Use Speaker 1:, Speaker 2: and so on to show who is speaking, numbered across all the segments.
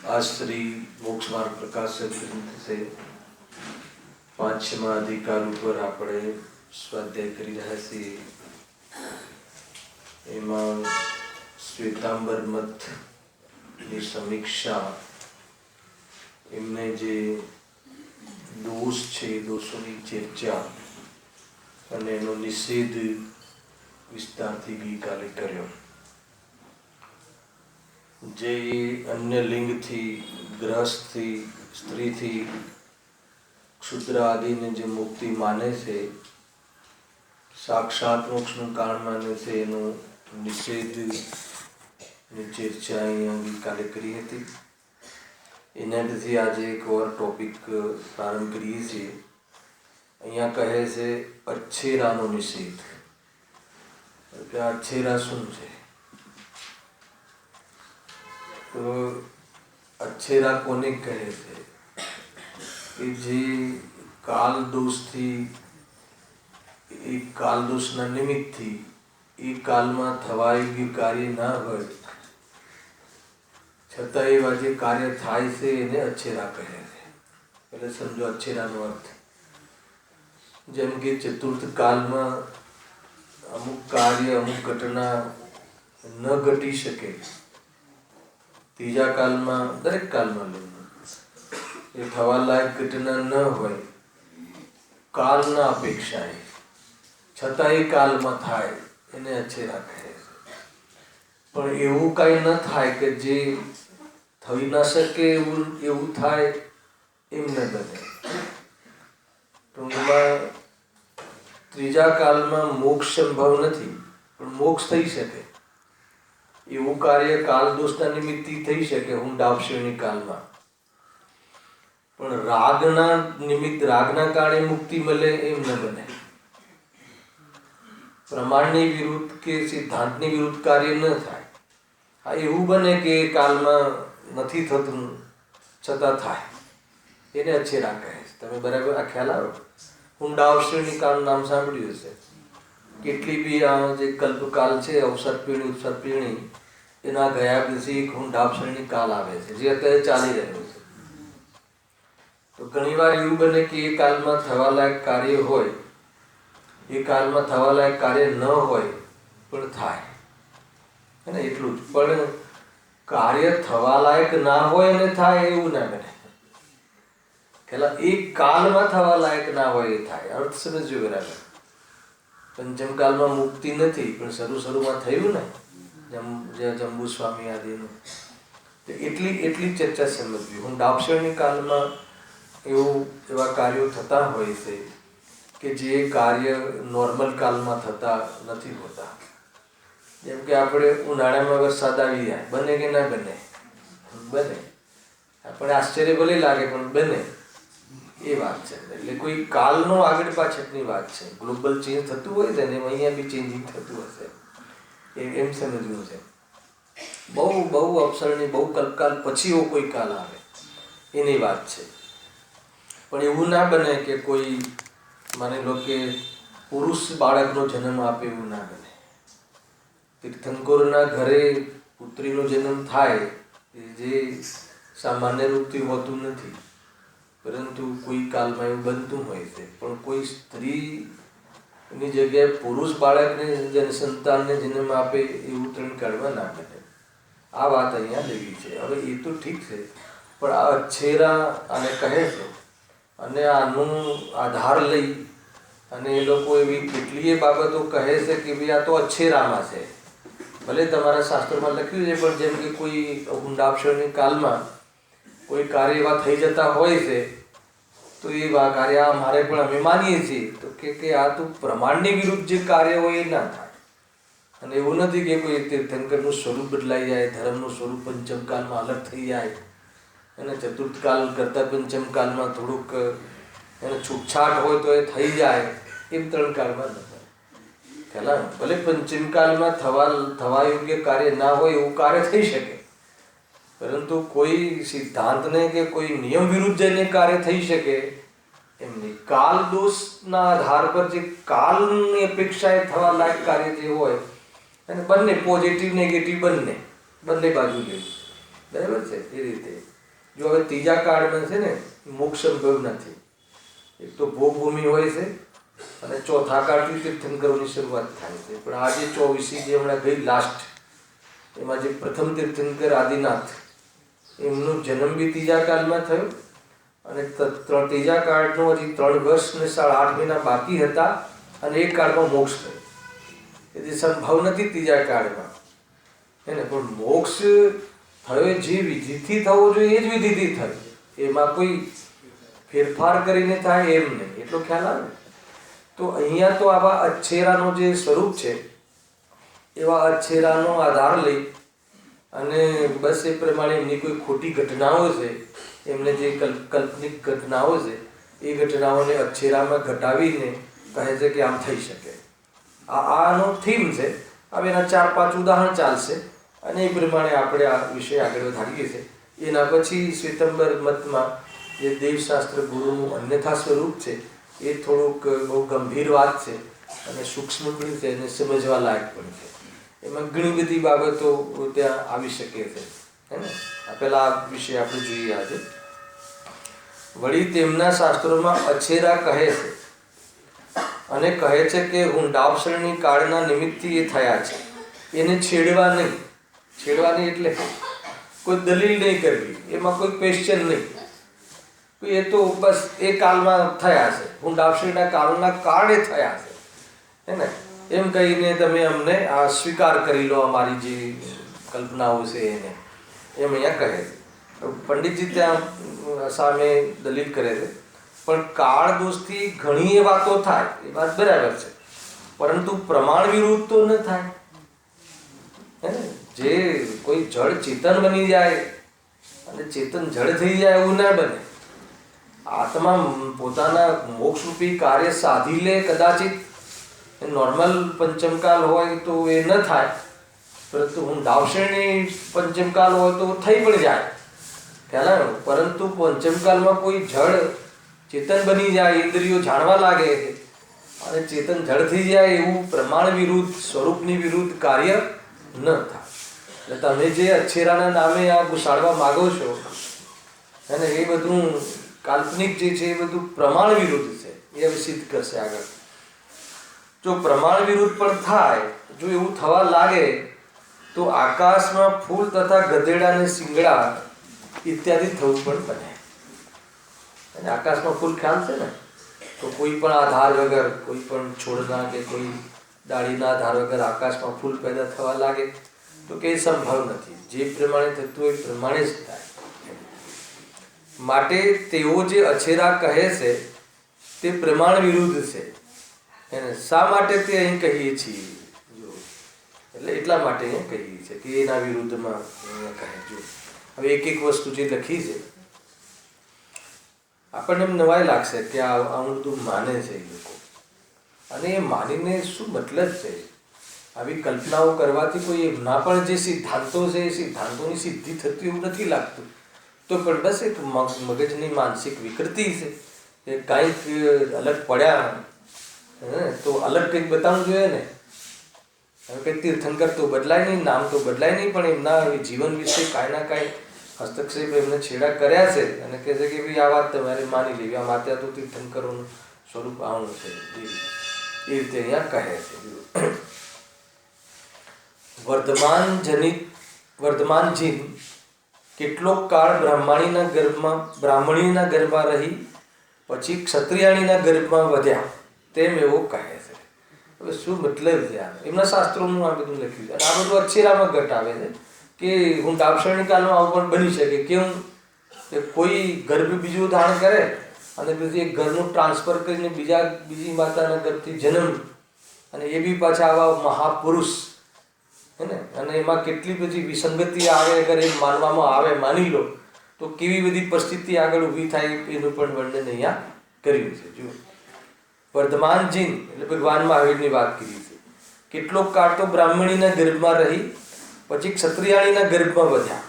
Speaker 1: आज श्री मोक्ष मार्ग प्रकाशक ग्रंथ से 5मा अधिकार पर આપણે સ્વાધ્યાય કરી રહ્યા છીએ। એમાં શ્વેતાંબર મતની સમીક્ષા, એમને જે દોષ છે દોષોની ચર્ચા અને એનો નિષેધ વિસ્તારથી ગઈકાલે કર્યો। જે અન્ય લિંગથી, ગ્રહસ્થથી, સ્ત્રીથી, ક્ષુદ્ર આદિને જે મુક્તિ માને છે, સાક્ષાત મોક્ષનું કારણ માને છે, એનો નિષેધની ચર્ચા અહીંયા ગઈકાલે કરી હતી। એનાથી આજે એક ઓર ટોપિક પ્રારંભ કરીએ છીએ। અહીંયા કહે છે અચ્છેરાનો નિષેધ। અચ્છેરા શું છે? તો અચ્છેરા કોને કહે છે? કે જે કાલ દોષથી, એ કાલ દોષના નિમિત્તથી એ કાલમાં થવાય યોગ્ય કાર્ય ના હોય છતાં એવા જે કાર્ય થાય છે એને અચ્છેરા કહે છે। એટલે સમજો અચ્છેરાનો અર્થ। જેમ કે ચતુર્થ કાલમાં અમુક કાર્ય, અમુક ઘટના ન ઘટી શકે, ત્રીજા કાલમાં, દરેક કાલમાં એ થવા લાયક ઘટના ન હોય કાલના અપેક્ષાએ, છતાં એ કાલમાં થાય એને અચ્છેરા કહે છે। પણ એવું કાંઈ ન થાય કે જે થઈ ના શકે એવું થાય, એમ ન બને। ટૂંકમાં ત્રીજા કાલમાં મોક્ષ સંભવ નથી, પણ મોક્ષ થઈ શકે એવું કાર્ય કાલ દોષના નિમિત્તથી થઈ શકે, હું ડાવશ્રેણી કાલમાં। પણ રાગના નિમિત્ત, રાગના કારણે મુક્તિ મળે એમ ન બને। પ્રમાણની વિરુદ્ધ કે સિદ્ધાંતની વિરુદ્ધ કાર્ય ન થાય। હા, એવું બને કે કાલમાં નથી થતું છતાં થાય, એને અચ્છેરા કહે છે। તમે બરાબર આ ખ્યાલ આવ્યો? હું ડાવશ્રેણી કાળ નામ સાંભળ્યું હશે। કેટલી બી આ જે કલ્પકાલ છે, અવસર પીણી, ઉત્સર પીણી, એના ગયા પછી એક હુંડાવશ્રેણી કાલ આવે છે, જે અત્યારે ચાલી રહ્યો છે। તો ઘણી વાર એવું બને કે એ કાલમાં થવા લાયક કાર્ય હોય, એ કાલમાં થવા લાયક કાર્ય ન હોય પણ થાય, હે ને? એટલું જ। પણ કાર્ય થવા લાયક ના હોય અને થાય એવું ના બને। પેલા એક કાલમાં થવા લાયક ના હોય એ થાય। અર્થ સમજ્યો બરાબર? પંચમ કાલમાં મુક્તિ નથી, પણ શરૂમાં થયું ને, જંબુ સ્વામી આદિનું, એટલી ચર્ચા સમજવી। હું ડાવશ્રેણી કાલમાં એવા કાર્યો થતા હોય છે કે જે કાર્ય નોર્મલ કાલમાં થતા નથી હોતા। જેમ કે આપણે ઉનાળામાં વરસાદ આવી જાય, બને કે ના બને? બને। આપણે આશ્ચર્ય ભલે લાગે પણ બને, એ વાત છે। એટલે કોઈ કાલનો આગળ પાછળની વાત છે। ગ્લોબલ ચેન્જ થતું હોય છે ને, અહીંયા બી ચેન્જિંગ થતું હશે, એમ સમજવું છે। બહુ અવસરની, બહુ કલ્પકાલ પછી એવો કોઈ કાલ આવે એની વાત છે। પણ એવું ના બને કે કોઈ, માની લો કે પુરુષ બાળકનો જન્મ આપે એવું ના બને. તીર્થંકરોના ઘરે પુત્રીનો જન્મ થાય જે સામાન્ય રૂપથી હોતું નથી, પરંતુ કોઈ કાલમાં એવું બનતું હોય છે. પણ કોઈ સ્ત્રીની જગ્યાએ પુરુષ બાળકને સંતાનને જન્મ આપે એવું ત્રણ કાળમાં ના બને. આ વાત અહીંયા લેવી છે. હવે એ તો ઠીક છે, પણ આ અચ્છેરા આને કહે છે અને આનું આધાર લઈ અને એ લોકો એવી કેટલીય બાબતો કહે છે કે ભાઈ આ તો અચ્છેરામાં છે. ભલે તમારા શાસ્ત્રમાં લખ્યું છે, પણ જેમ કે કોઈ હુંડાક્ષરની કાલમાં કોઈ કાર્ય એવા થઈ જતા હોય છે તો એ કાર્ય અમારે પણ અમે માનીએ છીએ તો કે આ તો પ્રમાણની વિરુદ્ધ જે કાર્ય હોય એ ના થાય. અને એવું નથી કે કોઈ તીર્થંકરનું સ્વરૂપ બદલાઈ જાય, ધર્મનું સ્વરૂપ પંચમકાલમાં અલગ થઈ જાય અને ચતુર્થકાલ કરતાં પંચમકાલમાં થોડુંક એને છૂટછાટ હોય તો એ થઈ જાય, એમ ત્રણ કાળમાં ન થાય. પહેલાં ભલે પંચમકાલમાં થવા યોગ્ય કાર્ય ના હોય એવું કાર્ય થઈ શકે, પરંતુ કોઈ સિદ્ધાંતને કે કોઈ નિયમ વિરુદ્ધ જઈને કાર્ય થઈ શકે એમ નહીં. કાલ દોષના આધાર પર જે કાલની અપેક્ષાએ થવા લાયક કાર્ય જે હોય અને બંને પોઝિટિવ નેગેટિવ બંને બાજુ લેવું, બરાબર છે. એ રીતે જો હવે ત્રીજા કાળમાં છે ને મોક્ષ સંભવ નથી. એક તો ભોગભૂમિ હોય છે અને ચોથા કાળથી તીર્થંકરોની શરૂઆત થાય છે. પણ આ જે 24 જે હમણાં ગઈ લાસ્ટ, એમાં જે પ્રથમ તીર્થંકર આદિનાથ એમનો જન્મ બી ત્રીજા કાળમાં થયો અને ત્રીજા કાળનો હજી 3 વર્ષ ને 8.5 મહિના બાકી હતા અને એક કાળમાં મોક્ષ થયો. એટલે સંભવ નથી ત્રીજા કાળમાં એને, પણ મોક્ષ થયો જે વિધિથી થવો જોઈએ એ જ વિધિથી થયો, એમાં કોઈ ફેરફાર કરીને થાય એમ નહીં. એટલો ખ્યાલ આવે. તો અહીંયા તો આવા અચ્છેરાનો જે સ્વરૂપ છે એવા અચ્છેરાનો આધાર લઈ અને બસ એ પ્રમાણે એમની કોઈ ખોટી ઘટનાઓ છે, એમને જે કાલ્પનિક ઘટનાઓ છે એ ઘટનાઓને અચ્છેરામાં ઘટાવીને કહે છે કે આમ થઈ શકે. આનો થીમ છે. હવે એના 4-5 ઉદાહરણ ચાલશે અને એ પ્રમાણે આપણે આ વિષય આગળ વધારીએ છીએ. એના પછી શ્વેતાંબર મતમાં જે દેવશાસ્ત્ર ગુરુનું અન્યથા સ્વરૂપ છે એ થોડુંક બહુ ગંભીર વાત છે અને સૂક્ષ્મ પણ છે અને સમજવા લાયક પણ છે. એમાં ઘણી બધી બાબતો ત્યાં આવી શકે છે, હે ને. પહેલાં આ વિષય આપણે જોઈએ આજે. વળી તેમના શાસ્ત્રોમાં અચ્છેરા કહે છે અને કહે છે કે હુંડાવસળની કાળના નિમિત્તથી એ થયા છે. એને છેડવા નહીં. છેડવાની એટલે કોઈ દલીલ નહીં કરવી, એમાં કોઈ ક્વેશ્ચન નહીં. એ તો બસ એ કાળમાં થયા છે, હુંડાવસળના કાળના કાળે થયા છે, હે ને. એમ કહીને તમે અમને આ સ્વીકાર કરી લો અમારી જે કલ્પનાઓ છે એને, એમ અહીંયા કહે છે. પંડિતજી ત્યાં સામે દલીલ કરે છે, પણ કાળ દોષથી ઘણી એ વાતો થાય, એ વાત બરાબર છે, પરંતુ પ્રમાણ વિરુદ્ધ તો ન થાય, હે ને. જે કોઈ જળ ચેતન બની જાય અને ચેતન જળ થઈ જાય એવું ના બને. આત્મા પોતાના મોક્ષરૂપી કાર્ય સાધી લે, કદાચિત નોર્મલ પંચમકાલ હોય તો એ ન થાય, પરંતુ હુંડાવસળની પંચમકાલ હોય તો થઈ પણ જાય ખ્યાલ. પરંતુ પંચમકાલમાં કોઈ જળ ચેતન બની જાય, ઇન્દ્રિયો જાણવા લાગે અને ચેતન જળ થઈ જાય એવું પ્રમાણ વિરુદ્ધ, સ્વરૂપની વિરુદ્ધ કાર્ય ન થાય. એટલે તમે જે અચ્છેરાના નામે આ ઘુસાડવા માગો છો અને એ બધું કાલ્પનિક જે છે એ બધું પ્રમાણ વિરુદ્ધ છે, એ હવે સિદ્ધ કરશે આગળ. જો પ્રમાણ વિરુદ્ધ પણ થાય, જો એવું થવા લાગે તો આકાશમાં ફૂલ તથા ગધેડા અને શિંગડા ઇત્યાદિ થવું પણ બને. અને આકાશમાં ફૂલ ખ્યાલ છે ને, તો કોઈ પણ આધાર વગર, કોઈ પણ છોડના કે કોઈ ડાળીના આધાર વગર આકાશમાં ફૂલ પેદા થવા લાગે તો કે સંભવ નથી. જે પ્રમાણે થતું હોય એ પ્રમાણે જ થાય. માટે તેઓ જે અચ્છેરા કહે છે તે પ્રમાણ વિરુદ્ધ છે. એને શા માટે તે અહીં કહીએ છીએ? એટલે એટલા માટે અહીં કહીએ છીએ કે એના વિરુદ્ધમાં કહે. જો હવે એક વસ્તુ જે લખી છે આપણને એમ નવાઈ લાગશે કે આવું બધું માને છે એ લોકો, અને એ માનીને શું મતલબ છે? આવી કલ્પનાઓ કરવાથી કોઈ ના પણ જે સિદ્ધાંતો છે એ સિદ્ધાંતોની સિદ્ધિ થતી એવું નથી લાગતું. તો પણ બસ એક મગજની માનસિક વિકૃતિ છે, એ કાંઈક અલગ પડ્યા તો અલગ કંઈક બતાવવું જોઈએ ને. હવે કંઈક તીર્થંકર તો બદલાય નહીં, નામ તો બદલાય નહીં, પણ એમના જીવન વિશે કાંઈ ના કાંઈ હસ્તક્ષેપ એમને છેડા કર્યા છે અને કહે છે કે ભાઈ આ વાત તમારે માની લેવી, આ માત્યા તો તીર્થંકરોનું સ્વરૂપ આવું છે, એ રીતે અહીંયા કહે છે. વર્ધમાનજી કેટલોક કાળ બ્રાહ્મણીના ગર્ભમાં રહી પછી ક્ષત્રિયાણીના ગર્ભમાં વધ્યા તેમ એવો કહે છે. હવે શું મતલબ છે? એમના શાસ્ત્રોનું આ બધું લખ્યું છે અને આ બધું અચ્છેરામાં ઘટ આવે છે કે હું દાક્ષાયણી કાળમાં આવું પણ બની શકે. કેમ કે કોઈ ગર્ભ બીજું ધારણ કરે અને પછી એક ઘરનું ટ્રાન્સફર કરીને બીજી માતાના ગર્ભથી જન્મ, અને એ બી પાછા આવા મહાપુરુષ હે ને, અને એમાં કેટલી બધી વિસંગતિ આવે, અગર એમ માનવામાં આવે, માની લો તો કેવી બધી પરિસ્થિતિ આગળ ઊભી થાય એનું પણ વર્ણન અહીંયા કર્યું છે. જુઓ, વર્ધમાનજી એટલે ભગવાન મહાવીરની વાત કરી છે. કેટલોક કાળ તો બ્રાહ્મણીના ગર્ભમાં રહી પછી ક્ષત્રિયાણીના ગર્ભમાં વધ્યા,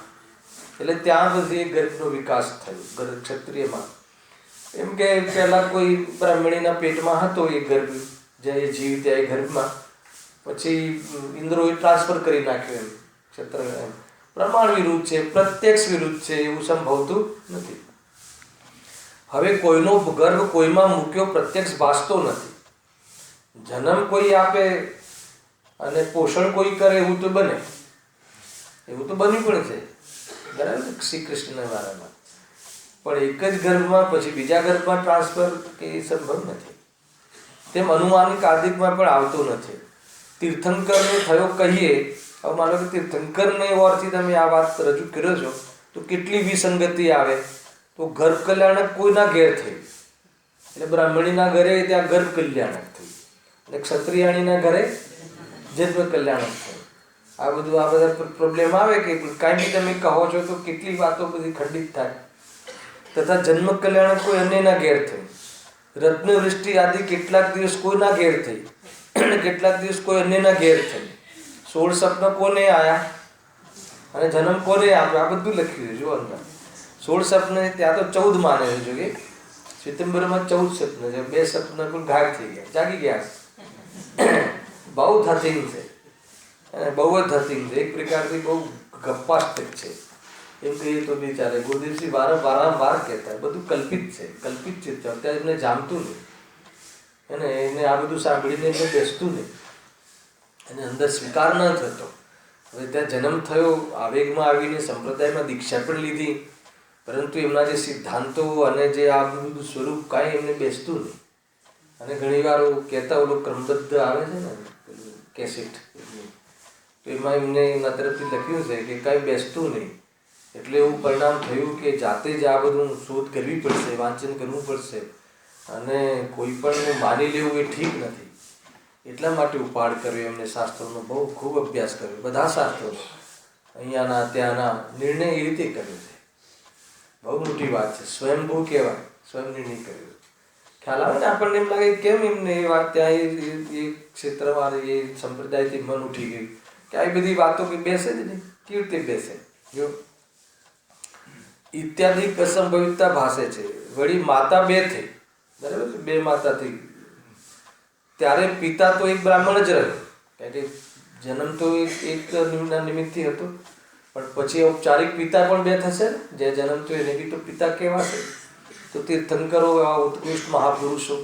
Speaker 1: એટલે ત્યાં પછી ગર્ભનો વિકાસ થયો ક્ષત્રિયમાં. એમ કે પહેલાં કોઈ બ્રાહ્મણીના પેટમાં હતો એ ગર્ભ, જે જીવ ત્યાં એ ગર્ભમાં, પછી ઇન્દ્રોએ ટ્રાન્સફર કરી નાખ્યો. એમ ક્ષત્રિય પ્રમાણ વિરુદ્ધ છે, પ્રત્યક્ષ વિરુદ્ધ છે, એવું સંભવતું નથી. હવે કોઈનો ગર્ભ કોઈમાં મૂક્યો પ્રત્યક્ષ ભાસતો નથી. જન્મ કોઈ આપે અને પોષણ કોઈ કરે એવું તો બને, એવું તો બન્યું પણ છે, બરાબર, શ્રી કૃષ્ણના વારામાં. પણ એક જ ગર્ભમાં પછી બીજા ગર્ભમાં ટ્રાન્સફર કે એ સંભવ નથી. તેમ અનુમાનિક આદિકમાં પણ આવતો નથી. તીર્થંકરને થયો કહીએ, હવે માનો કે તીર્થંકરને ઓરથી તમે આ વાત રજૂ કર્યો છો તો કેટલી વિસંગતિ આવે. તો ગર્ભ કલ્યાણક કોઈના ઘેર થઈ, એટલે બ્રાહ્મણીના ઘરે ત્યાં ગર્ભ કલ્યાણક થઈ, અને ક્ષત્રિયાણીના ઘરે જન્મ કલ્યાણક થઈ. આ બધા પ્રોબ્લેમ આવે કે કાંઈ બી તમે કહો છો તો કેટલી વાતો બધી ખંડિત થાય. તથા જન્મ કલ્યાણક કોઈ અન્યના ઘેર થઈ. રત્નવૃષ્ટિ આદિ કેટલાક દિવસ કોઈના ઘેર થઈ અને કેટલાક દિવસ કોઈ અન્યના ઘેર થઈ. 16 સપના કોને આયા અને જન્મ કોને આપ્યો, આ બધું લખ્યું છે. જો અંદર 16 સપને ત્યાં તો 14 માને છે. જો કે શ્વેતાંબરમાં 14 સપના છે, 2 સપના પણ ગાયબ થઈ ગયા, જાગી ગયા. બહુ ધતિંગ છે, બહુ જ ધતિંગ છે, એક પ્રકારથી બહુ ગપ્પાસ્ટિક છે એમ કહીએ તો બી ચાલે. ગુરુદેવસિંહ વારંવાર કહેતા બધું કલ્પિત છે, કલ્પિત છે. અત્યારે એમને જામતું નહીં અને એને આ બધું સાંભળીને એમને બેસતું નહીં અને અંદર સ્વીકાર ન થતો. હવે ત્યાં જન્મ થયો, આવેગમાં આવીને સંપ્રદાયમાં દીક્ષા પણ લીધી, પરંતુ એમના જે સિદ્ધાંતો અને જે આ બધું સ્વરૂપ કાંઈ એમને બેસતું નહીં. અને ઘણીવાર કહેતા ઓલો ક્રમબદ્ધ આવે છે ને કેસેટ, તો એમાં એમને એમના તરફથી લખ્યું છે કે કાંઈ બેસતું નહીં. એટલે એવું પરિણામ થયું કે જાતે જ આ બધું શોધ કરવી પડશે, વાંચન કરવું પડશે, અને કોઈ પણ માની લેવું એ ઠીક નથી. એટલા માટે ઉપાડ કર્યો એમને, શાસ્ત્રોનો બહુ ખૂબ અભ્યાસ કર્યો, બધા શાસ્ત્રો અહીંયાના ત્યાંના નિર્ણય એ રીતે કર્યો છે. બહુ મોટી વાત છે, સ્વયંભૂ કહેવાય, સ્વયં નિર્ણય કર્યો. ખ્યાલ આવે ને આપણને, એમ લાગે કેમ એમને એ વાત ત્યાં એ ક્ષેત્રમાં એ સંપ્રદાયથી મન ઉઠી ગયું કે આવી બધી વાતો કે બેસે જ નહીં, કેવી રીતે બેસે. જો ઇત્યાદિ અસંભવિતતા ભાષે છે. વળી માતા 2 થઈ, બરાબર, 2 માતા થઈ. ત્યારે પિતા તો એક બ્રાહ્મણ જ રહ્યો, કારણ કે જન્મ તો એક નિમિત્તથી હતો, પણ પછી ઔપચારિક પિતા પણ 2 થશે ને, જે જન્મ તો એને બી તો પિતા કહેવાશે. તો તીર્થંકરો એવા ઉત્કૃષ્ટ મહાપુરુષો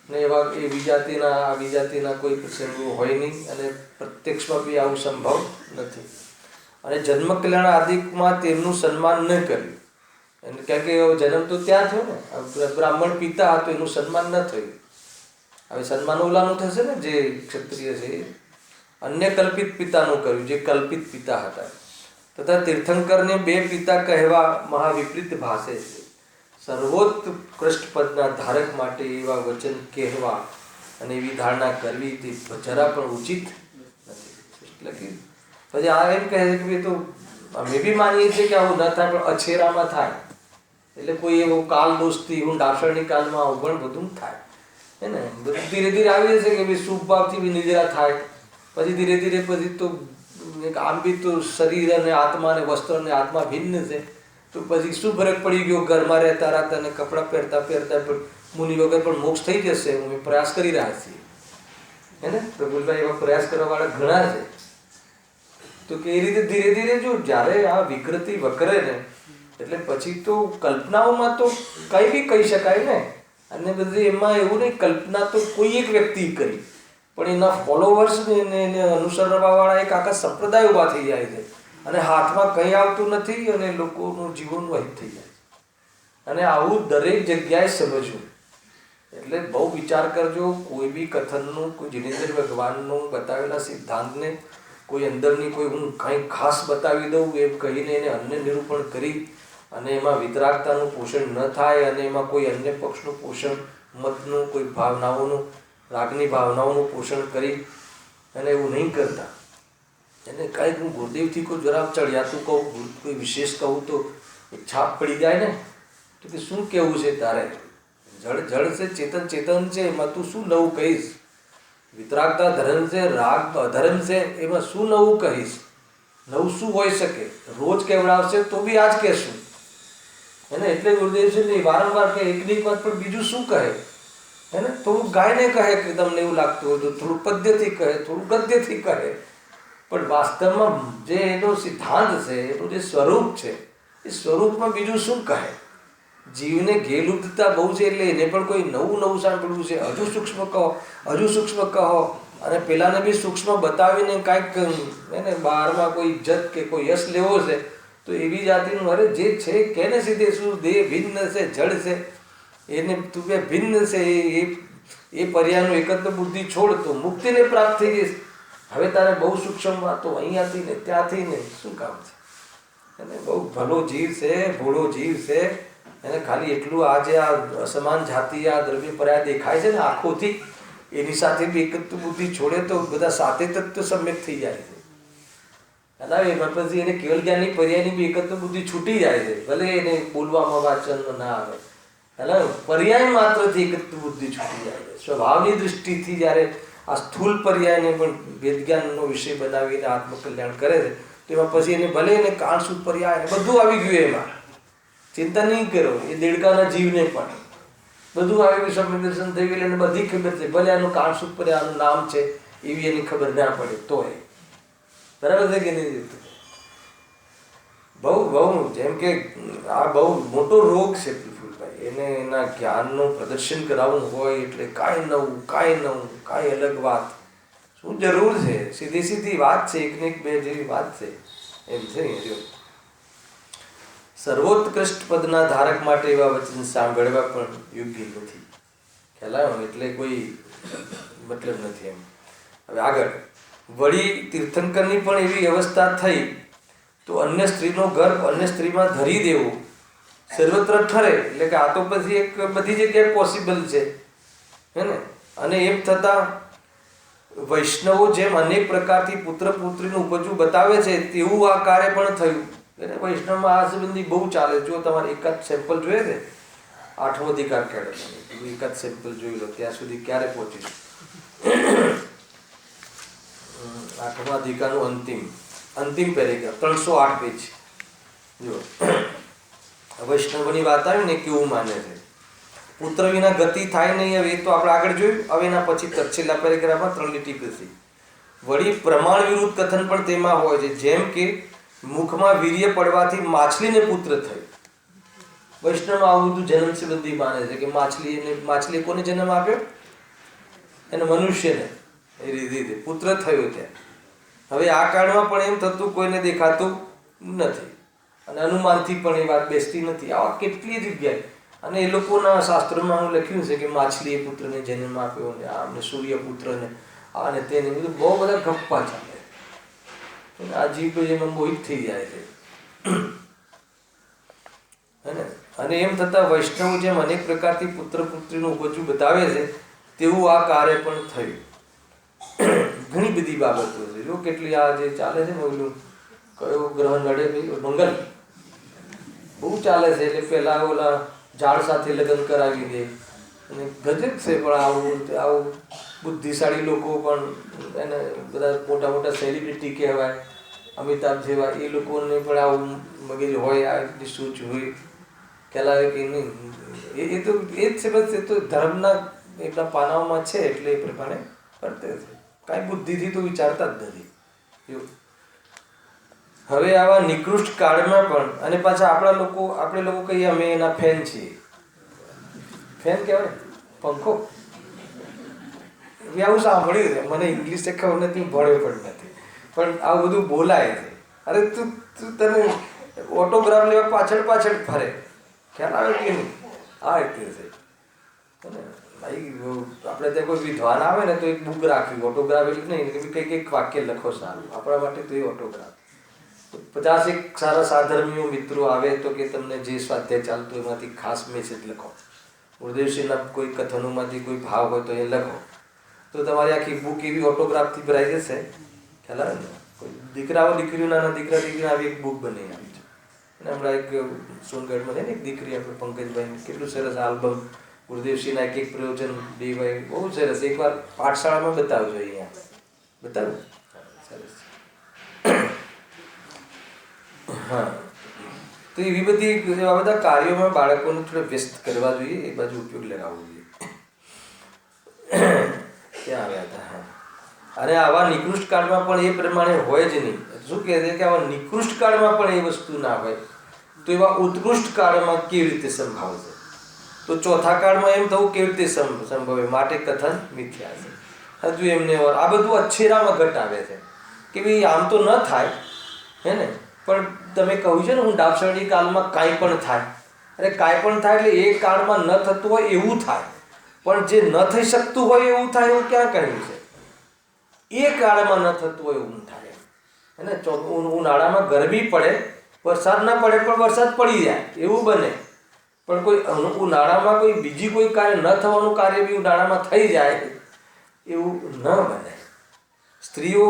Speaker 1: ને એવા એ વિજાતિના આ વિજાતિના કોઈ પ્રસંગો હોય નહીં, અને પ્રત્યક્ષમાં બી આવું સંભવ નથી. અને જન્મ કલ્યાણ આદિકમાં તેમનું સન્માન ન કર્યું, કારણ કે જન્મ તો ત્યાં થયો ને, બ્રાહ્મણ પિતા હતો એનું સન્માન ન થયું. હવે સન્માન ઓલાનું થશે ને જે ક્ષત્રિય છે, અન્ય કલ્પિત પિતાનું કર્યું, જે કલ્પિત પિતા હતા. તથા તીર્થંકરને 2 પિતા કહેવા મહાવિપરીત ભાષે છે. સર્વોત્કૃષ્ટ પદના ધારક માટે એવા વચન કહેવા અને એવી ધારણા કરવી તે જરા પણ ઉચિત નથી. એટલે કે પછી આ એમ કહે છે કે ભાઈ તો અમે બી માનીએ છીએ કે આવું ન થાય, પણ અછેરામાં થાય. એટલે કોઈ એવો કાલ દોસ્તી હું દાક્ષાયણી કાળમાં આવું પણ બધું થાય હે ને. બધું ધીરે ધીરે આવી જશે કે ભાઈ શુભ ભાવથી બી નિદ્રા થાય, પછી ધીરે ધીરે પછી તો આમ બી તો શરીર અને આત્મા અને વસ્ત્ર અને આત્મા ભિન્ન છે, તો પછી શું ફરક પડી ગયો ઘરમાં રહેતા રહેતા અને કપડાં પહેરતા પહેરતા પણ મુનિ વગર પણ મોક્ષ થઈ જશે, અમે પ્રયાસ કરી રહ્યા છીએ. હે ને પ્રફુલભાઈ, એવા પ્રયાસ કરવાવાળા ઘણા છે. તો કે એ રીતે ધીરે ધીરે જો જ્યારે આ વિકૃતિ વકરે ને એટલે પછી તો કલ્પનાઓમાં તો કંઈ બી કહી શકાય ને. અને બધી એમાં એવું નહીં, કલ્પના તો કોઈ એક વ્યક્તિ કરી, પણ એના ફોલોવર્સ ને એને અનુસરવાવાળા એક આખા સંપ્રદાય ઊભા થઈ જાય છે અને હાથમાં કંઈ આવતું નથી અને લોકોનું જીવન વહિત થઈ જાય છે. અને આવું દરેક જગ્યાએ સમજવું. એટલે બહુ વિચાર કરજો કોઈ બી કથનનું, કોઈ જિનેન્દ્ર ભગવાનનું બતાવેલા સિદ્ધાંતને કોઈ અંદરની કોઈ હું કંઈ ખાસ બતાવી દઉં એમ કહીને એને અન્ય નિરૂપણ કરી અને એમાં વિતરાગતાનું પોષણ ન થાય અને એમાં કોઈ અન્ય પક્ષનું પોષણ, મતનું, કોઈ ભાવનાઓનું, રાગની ભાવનાઓનું પોષણ કરી અને એવું નહીં કરતા. એને કાંઈક હું ગુરુદેવથી કોઈ જરા ચડિયાતું કહું, કોઈ વિશેષ કહું તો એક છાપ પડી જાય ને. તો કે શું કહેવું છે તારે? જળ જળ છે, ચેતન ચેતન છે, એમાં તું શું નવું કહીશ? વિતરાગતા ધર્મ છે, રાગ અધર્મ છે, એમાં શું નવું કહીશ? નવું શું હોઈ શકે? રોજ કેવડાવશે તો બી આજ કહેશું. એને એટલે ગુરુદેવ છે ને વારંવાર કે એકની વાત પણ બીજું શું કહે? હે ને થોડું ગાયને કહે કે તમને એવું લાગતું હોય તો, થોડું પદ્યથી કહે, થોડું ગદ્યથી કહે, પણ વાસ્તવમાં જે એનો સિદ્ધાંત છે, એનું જે સ્વરૂપ છે, એ સ્વરૂપમાં બીજું શું કહે? જીવને ઘેલુપતા બહુ છે એટલે એને પણ કોઈ નવું નવું સાંભળવું છે. હજુ સૂક્ષ્મ કહો, હજુ સૂક્ષ્મ કહો અને પેલાને બી સૂક્ષ્મ બતાવીને કાંઈક એને બહારમાં કોઈ ઇજ્જત કે કોઈ યશ લેવો છે તો એવી જાતિનું અરે જે છે કેને સીધે શું દેહ ભિન્ન છે, જડ છે, એને તું બે ભિન્ન છે, એ પર્યાયનું એકત્ર બુદ્ધિ છોડ તો મુક્તિને પ્રાપ્ત થઈ જઈશ. હવે તારે બહુ સૂક્ષ્મ વાતો અહીંયાથી ને ત્યાંથી ને શું કામ છે? એને બહુ ભલો જીવ છે, ભોળો જીવ છે, એને ખાલી એટલું આ જે આ અસમાન જાતિ આ દ્રવ્ય પર્યાય દેખાય છે ને આંખોથી, એની સાથે બી એકત્વ બુદ્ધિ છોડે તો બધા સાથે તત્વ સમ્યક થઈ જાય છે. એમાં પછી એને કેવલ જ્ઞાનની પર્યાયની બી એકત્વ બુદ્ધિ છૂટી જાય છે, ભલે એને બોલવામાં વાચન ના આવે. એટલે પર્યાય માત્રથી એકત્વ બુદ્ધિ છૂટી જાય છે. સ્વભાવની દૃષ્ટિથી જ્યારે આ સ્થૂલ પર્યાયને પણ વેદજ્ઞાનનો વિષય બનાવીને આત્મકલ્યાણ કરે છે તેમાં પછી એને ભલે એને કાળસુદ પર્યાય બધું આવી ગયું, એમાં ચિંતા નહીં કરો. એ દેડકાના જીવને પણ બધું આવી ગયું, સ્વપ્ન દર્શન થઈ ગયું, એને બધી ખબર છે. ભલે આનું કાળસુદ પર્યાય આનું નામ છે એવી એની ખબર ના પડે તો એ બરાબર છે કે નહીં? બહુ બહુ જેમ કે આ બહુ મોટો રોગ છે પ્રફુલભાઈ. એને એના જ્ઞાનનું પ્રદર્શન કરાવવું હોય એટલે કાંઈ નવું, કાંઈ નવું, કાંઈ અલગ વાત શું જરૂર છે? સીધી સીધી વાત છે, એકને એક બે જેવી વાત છે એમ છે. જો સર્વોત્કૃષ્ટ પદના ધારક માટે એવા વચન સાંભળવા પણ યોગ્ય નથી. ખ્યાલ આવ્યો? એટલે કોઈ મતલબ નથી એમ. હવે આગળ વળી તીર્થંકરની પણ એવી અવસ્થા થઈ તો અન્ય સ્ત્રીનો ગર્ભ અન્ય સ્ત્રીમાં ધરી દેવો સર્વત્ર ઠરે. એટલે કે આ તો પછી એક બધી જગ્યાએ પોસિબલ છે, હે ને? અને એમ થતાં વૈષ્ણવો જેમ અનેક પ્રકારથી પુત્ર પુત્રીનું ઉપજવું બતાવે છે તેવું આ કાર્ય પણ થયું. એટલે વૈષ્ણવમાં આ સંબંધી બહુ ચાલે. જો તમારે એકાદ સેમ્પલ જોઈએ છે, 8મો અધિકાર કેળવવાનો એકાદ સેમ્પલ જોઈ લો, ત્યાં સુધી ક્યારે પહોંચીશું? 8મા અધિકારનું અંતિમ પેરેગ્રાફ 308 પેજ. જો વૈષ્ણવની વાત આવી ને કેવું માને છે, પુત્ર વિના ગતિ થાય નહીં. હવે એ તો આપણે આગળ જોયું. હવે એના પછી છેલ્લા પેરેગ્રાફમાં 3 લીટી પછી વળી પ્રમાણ વિરુદ્ધ કથન પણ તેમાં હોય છે. જેમ કે મુખમાં વીર્ય પડવાથી માછલીને પુત્ર થયો. વૈષ્ણવ આવું બધું જન્મ સંબંધી માને છે કે માછલી કોને જન્મ આપ્યો? એને મનુષ્યને એ રીતે પુત્ર થયો ત્યાં. હવે આ કાળમાં પણ એમ થતું કોઈને દેખાતું નથી અને અનુમાનથી પણ એ વાત બેસતી નથી. આવા કેટલી જગ્યાએ અને એ લોકોના શાસ્ત્રોમાં લખ્યું છે કે માછલીએ પુત્રને જન્મ આપ્યો ને આમને સૂર્યપુત્રને આને તેને બધું બહુ બધા ગપ્પા ચાલે. આ જીવ એમાં મોહિત થઈ જાય છે. અને એમ થતાં વૈષ્ણવ જેમ અનેક પ્રકારથી પુત્ર પુત્રીનું ઉપજવું બતાવે છે તેવું આ કાર્ય પણ થયું. ઘણી બધી બાબતો છે. જો કેટલી આ જે ચાલે છે ને ઓલું કયો ગ્રહ નડે, મંગલ બહુ ચાલે છે. એટલે પેલા ઓલા ઝાડ સાથે લગ્ન કરાવી દે અને ગજબ છે. પણ આવું બુદ્ધિશાળી લોકો પણ એને બધા મોટા મોટા સેલિબ્રિટી કહેવાય, અમિતાભ જેવા, એ લોકોને પણ આવું મગજ હોય, આ સૂચ હોય. ખ્યાલ આવે કે નહીં? એ તો એ જ છે. બસ એ તો ધર્મના એટલા પાનાઓમાં છે એટલે એ પ્રમાણે કરતે છે. કાંઈ બુદ્ધિથી તો વિચારતા જ નથી. હવે આવા નિકૃષ્ટ કાળમાં પણ, અને પાછા આપણે લોકો કહીએ અમે એના ફેન છીએ. ફેન કહેવાય પંખો. આવું સાંભળ્યું છે. મને ઇંગ્લિશ એ ખબર નથી, ભણ્યો પણ નથી, પણ આવું બધું બોલાય છે. અરે તું તને ઓટોગ્રાફ લેવા પાછળ ફરે, ખ્યાલ આવે કે નહીં? આ રીતે છે ભાઈ. આપણે ત્યાં કોઈ વિદ્વાન આવે ને તો એક બુક રાખવી, ઓટોગ્રાફ એટલે નહીં કે કંઈક વાક્ય લખો સારું આપણા માટે, તો એ ઓટોગ્રાફ. 50 સારા સાધર્મીઓ મિત્રો આવે તો કે તમને જે સ્વાધ્યાય ચાલતું એમાંથી ખાસ મેસેજ લખો, ગુરુદેવશ્રીના કોઈ કથનોમાંથી કોઈ ભાવ હોય તો એ લખો, તો તમારી આખી બુક એવી ઓટોગ્રાફથી ભરાઈ જશે. ખ્યાલ આવે ને? કોઈ દીકરાઓ દીકરીઓ, નાના દીકરા દીકરી આવી એક બુક બની આવી છે. અને હમણાં એક સોનગઢમાં છે ને એક દીકરી, આપણે પંકજભાઈ, કેટલું સરસ આલ્બમ ગુરુદેવશ્રીના એક પ્રયોજન દેવાય, બહુ સરસ. એકવાર પાઠશાળામાં બતાવજો, અહીંયા બતાવું. સરસ. હા, તો એવી બધી એવા બધા કાર્યોમાં બાળકોને થોડે વ્યસ્ત કરવા જોઈએ, એ બાજુ ઉપયોગ લગાવવો જોઈએ. ક્યાં આવ્યા હતા? હા. અને આવા નિકૃષ્ટ કાળમાં પણ એ પ્રમાણે હોય જ નહીં. શું કહે છે કે આવા નિકૃષ્ટ કાળમાં પણ એ વસ્તુ ના હોય તો એવા ઉત્કૃષ્ટ કાળમાં કેવી રીતે સંભાવશે? તો ચોથા કાળમાં એમ થવું કેવી રીતે સંભવે? માટે કથન મિથ્યા છે. હજુ એમને આ બધું અચ્છેરામાં ઘટાવે છે કે ભાઈ આમ તો ન થાય, હે ને? પણ તમે કહ્યું છે ને, હું ડાબસરણી કાળમાં કાંઈ પણ થાય. અરે કાંઈ પણ થાય એટલે એ કાળમાં ન થતું હોય એવું થાય, પણ જે ન થઈ શકતું હોય એવું થાય, એવું ક્યાં કહ્યું છે? એ કાળમાં ન થતું હોય એવું થાય, હે ને? ઉનાળામાં ગરમી પડે, વરસાદ ના પડે પણ વરસાદ પડી જાય એવું બને. પણ કોઈ ઉનાળામાં કોઈ બીજી કોઈ કાર્ય ન થવાનું કાર્ય બી ઉનાળામાં થઈ જાય એવું ન બને. સ્ત્રીઓ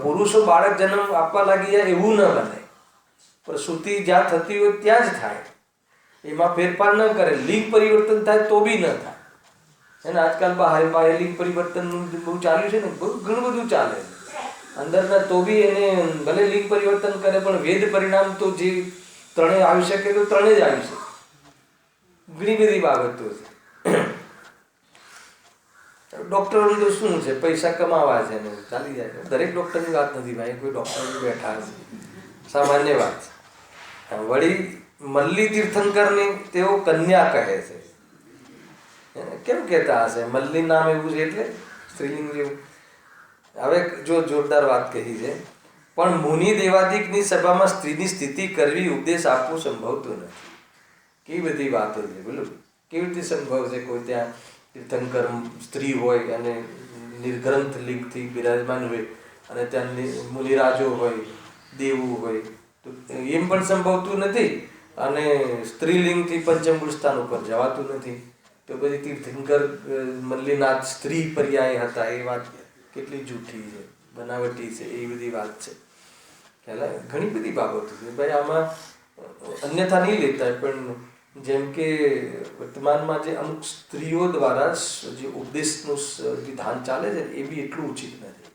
Speaker 1: પુરુષો બાળક જન્મ આપવા લાગી જાય એવું ન બને. પ્રસૂતિ જ્યાં થતી હોય ત્યાં જ થાય, એમાં ફેરફાર ન કરે. લિંગ પરિવર્તન થાય તો બી ન થાય. એને આજકાલ બાહ્ય લિંગ પરિવર્તનનું બહુ ચાલ્યું છે ને, ઘણું બધું ચાલે અંદરના, તો બી એને ભલે લિંગ પરિવર્તન કરે પણ વેદ પરિણામ તો જે ત્રણેય આવી શકે તો ત્રણેય જ આવી શકે. ઘણી બધી બાબતો છે. ડૉક્ટરોનું તો શું છે, પૈસા કમાવા છે ને ચાલી જાય. દરેક ડૉક્ટરની વાત નથી ભાઈ, કોઈ ડૉક્ટર બેઠા છે, સામાન્ય વાત. વળી મલ્લી તીર્થંકરની તેઓ કન્યા કહે છે. કેમ કહેતા હશે? મલ્લી નામ એવું છે એટલે સ્ત્રીલિંગ જેવું. હવે જો જોરદાર વાત કહી છે. પણ મુનિ દેવાદિકની સભામાં સ્ત્રીની સ્થિતિ કરવી, ઉપદેશ આપવો સંભવતું નથી. કેવી બધી વાતો છે, બોલો. કેવી રીતે સંભવ છે? કોઈ ત્યાં તીર્થંકર સ્ત્રી હોય અને નિર્ગ્રંથ લિંગથી બિરાજમાન હોય, અને ત્યાં મુનિરાજો હોય, દેવું હોય, તો એમ પણ સંભવતું નથી. અને સ્ત્રીલિંગથી પંચમૂળ સ્થાન ઉપર જવાતું નથી. તો બધી તીર્થંકર મલ્લીનાથ સ્ત્રી પર્યાય હતા, એ વાત કેટલી જૂઠી છે, બનાવટી છે, એ બધી વાત છે. ખ્યાલ ઘણી બધી બાબતો છે ભાઈ. આમાં અન્યથા નહીં લેતા, પણ જેમ કે વર્તમાનમાં જે અમુક સ્ત્રીઓ દ્વારા જે ઉપદેશનું વિધાન ચાલે છે એ બી એટલું ઉચિત નથી.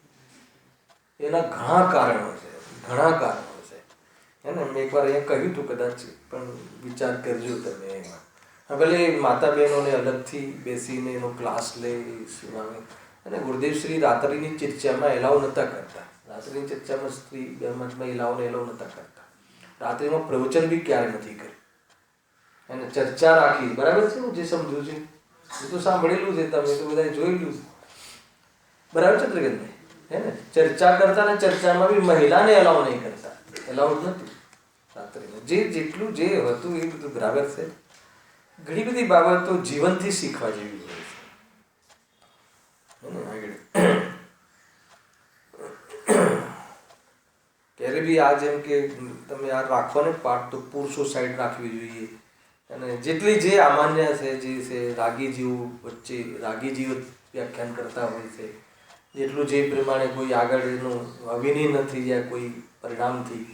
Speaker 1: એના ઘણા કારણો છે, હે ને? મેં એકવાર અહીંયા કહ્યું હતું કદાચ, પણ વિચાર કરજો તમે એમાં. ભલે માતા બહેનોને અલગથી બેસીને એનો ક્લાસ લે, સુનાવે. અને ગુરુદેવશ્રી રાત્રિની ચર્ચામાં એલાવ નહોતા કરતા. રાત્રિની ચર્ચામાં સ્ત્રી મઠમાં એલાવને એલાવ નહોતા કરતા. રાત્રિમાં પ્રવચન બી ક્યારે નથી કર્યું. એને ચર્ચા રાખી, બરાબર છે? હું જે સમજુ છું એ તો સાંભળેલું છે, તમે તો બધા જોયેલું છે, બરાબર છે ત્રિગતભાઈ? હે ને? ચર્ચા કરતા ને ચર્ચામાં બી મહિલાને એલાવ નહીં કરતા, એલાઉડ નથી રાત્રિમાં. જેટલું જે હતું એ બધું બરાબર છે. ઘણી બધી બાબતો જીવનથી શીખવા જેવી હોય છે. ક્યારે બી આ જેમ કે તમે આ રાખો ને પાઠ, તો પુરુષો સાઈડ રાખવી જોઈએ. અને જેટલી જે અમાન્ય છે, જે છે રાગીજીવ વચ્ચે, રાગીજીવ વ્યાખ્યાન કરતા હોય છે, જેટલું જે પ્રમાણે કોઈ આગળ એનું અવિનય નથી જાય કોઈ પરિણામથી,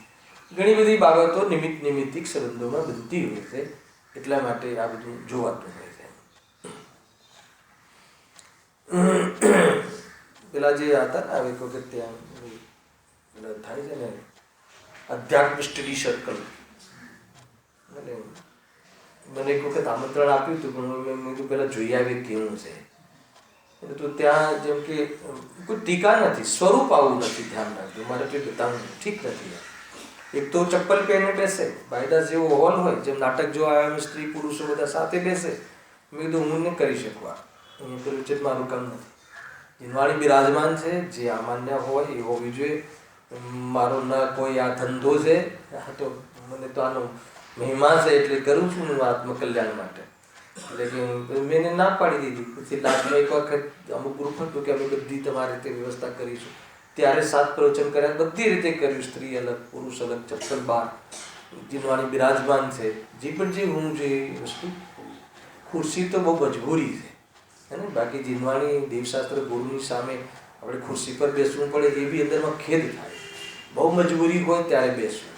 Speaker 1: ઘણી બધી બાબતો નિમિત્તિક સંબંધોમાં બનતી હોય છે. એટલા માટે આ બધું જોવાતું હોય છે. પેલા જે હતા ને એક વખત ત્યાં થાય છે ને અધ્યાત્મ સ્ટડી સર્કલ, મને એક વખત આમંત્રણ આપ્યું હતું, પણ મેં તો પહેલાં જોઈ આવી કેવું છે. એટલે તો ત્યાં જેમ કે કોઈ ટીકા નથી, સ્વરૂપ આવું નથી, ધ્યાન રાખજો. મારે કંઈ બતાવવું ઠીક નથી. એક તો ચપ્પલ પહેરીને બેસે, બાયદાસ જેવો હોલ હોય, જેમ નાટક જોવા આવ્યા સ્ત્રી પુરુષો બધા સાથે બેસે. મેં કીધું હું નહીં કરી શકું, અહીંયા પેલું છે મારું કામ નથી. જીનવાણી બિરાજમાન છે, જે અમાન્ય હોય એ હોવી જોઈએ. મારો ન કોઈ આ ધંધો છે, તો મને તો આનો મહિમા છે એટલે કરું છું હું આત્મકલ્યાણ માટે. એટલે મેં ના પાડી દીધી. પછી લાસ્ટમાં એક વખત અમુક ગ્રુપ હતું કે અમે બધી તમારી રીતે વ્યવસ્થા કરીશું. ત્યારે 7 પ્રવચન કર્યા, બધી રીતે કર્યું. સ્ત્રી અલગ, પુરુષ અલગ, ચપ્પલ બહાર, જીનવાણી બિરાજમાન છે. જે પણ જે હું જે વસ્તુ, ખુરશી તો બહુ મજબૂરી છે હે ને. બાકી જીનવાણી દેવશાસ્ત્ર ગુરુની સામે આપણે ખુરશી પર બેસવું પડે, એ બી અંદરમાં ખેદ થાય. બહુ મજબૂરી હોય ત્યારે બેસવું.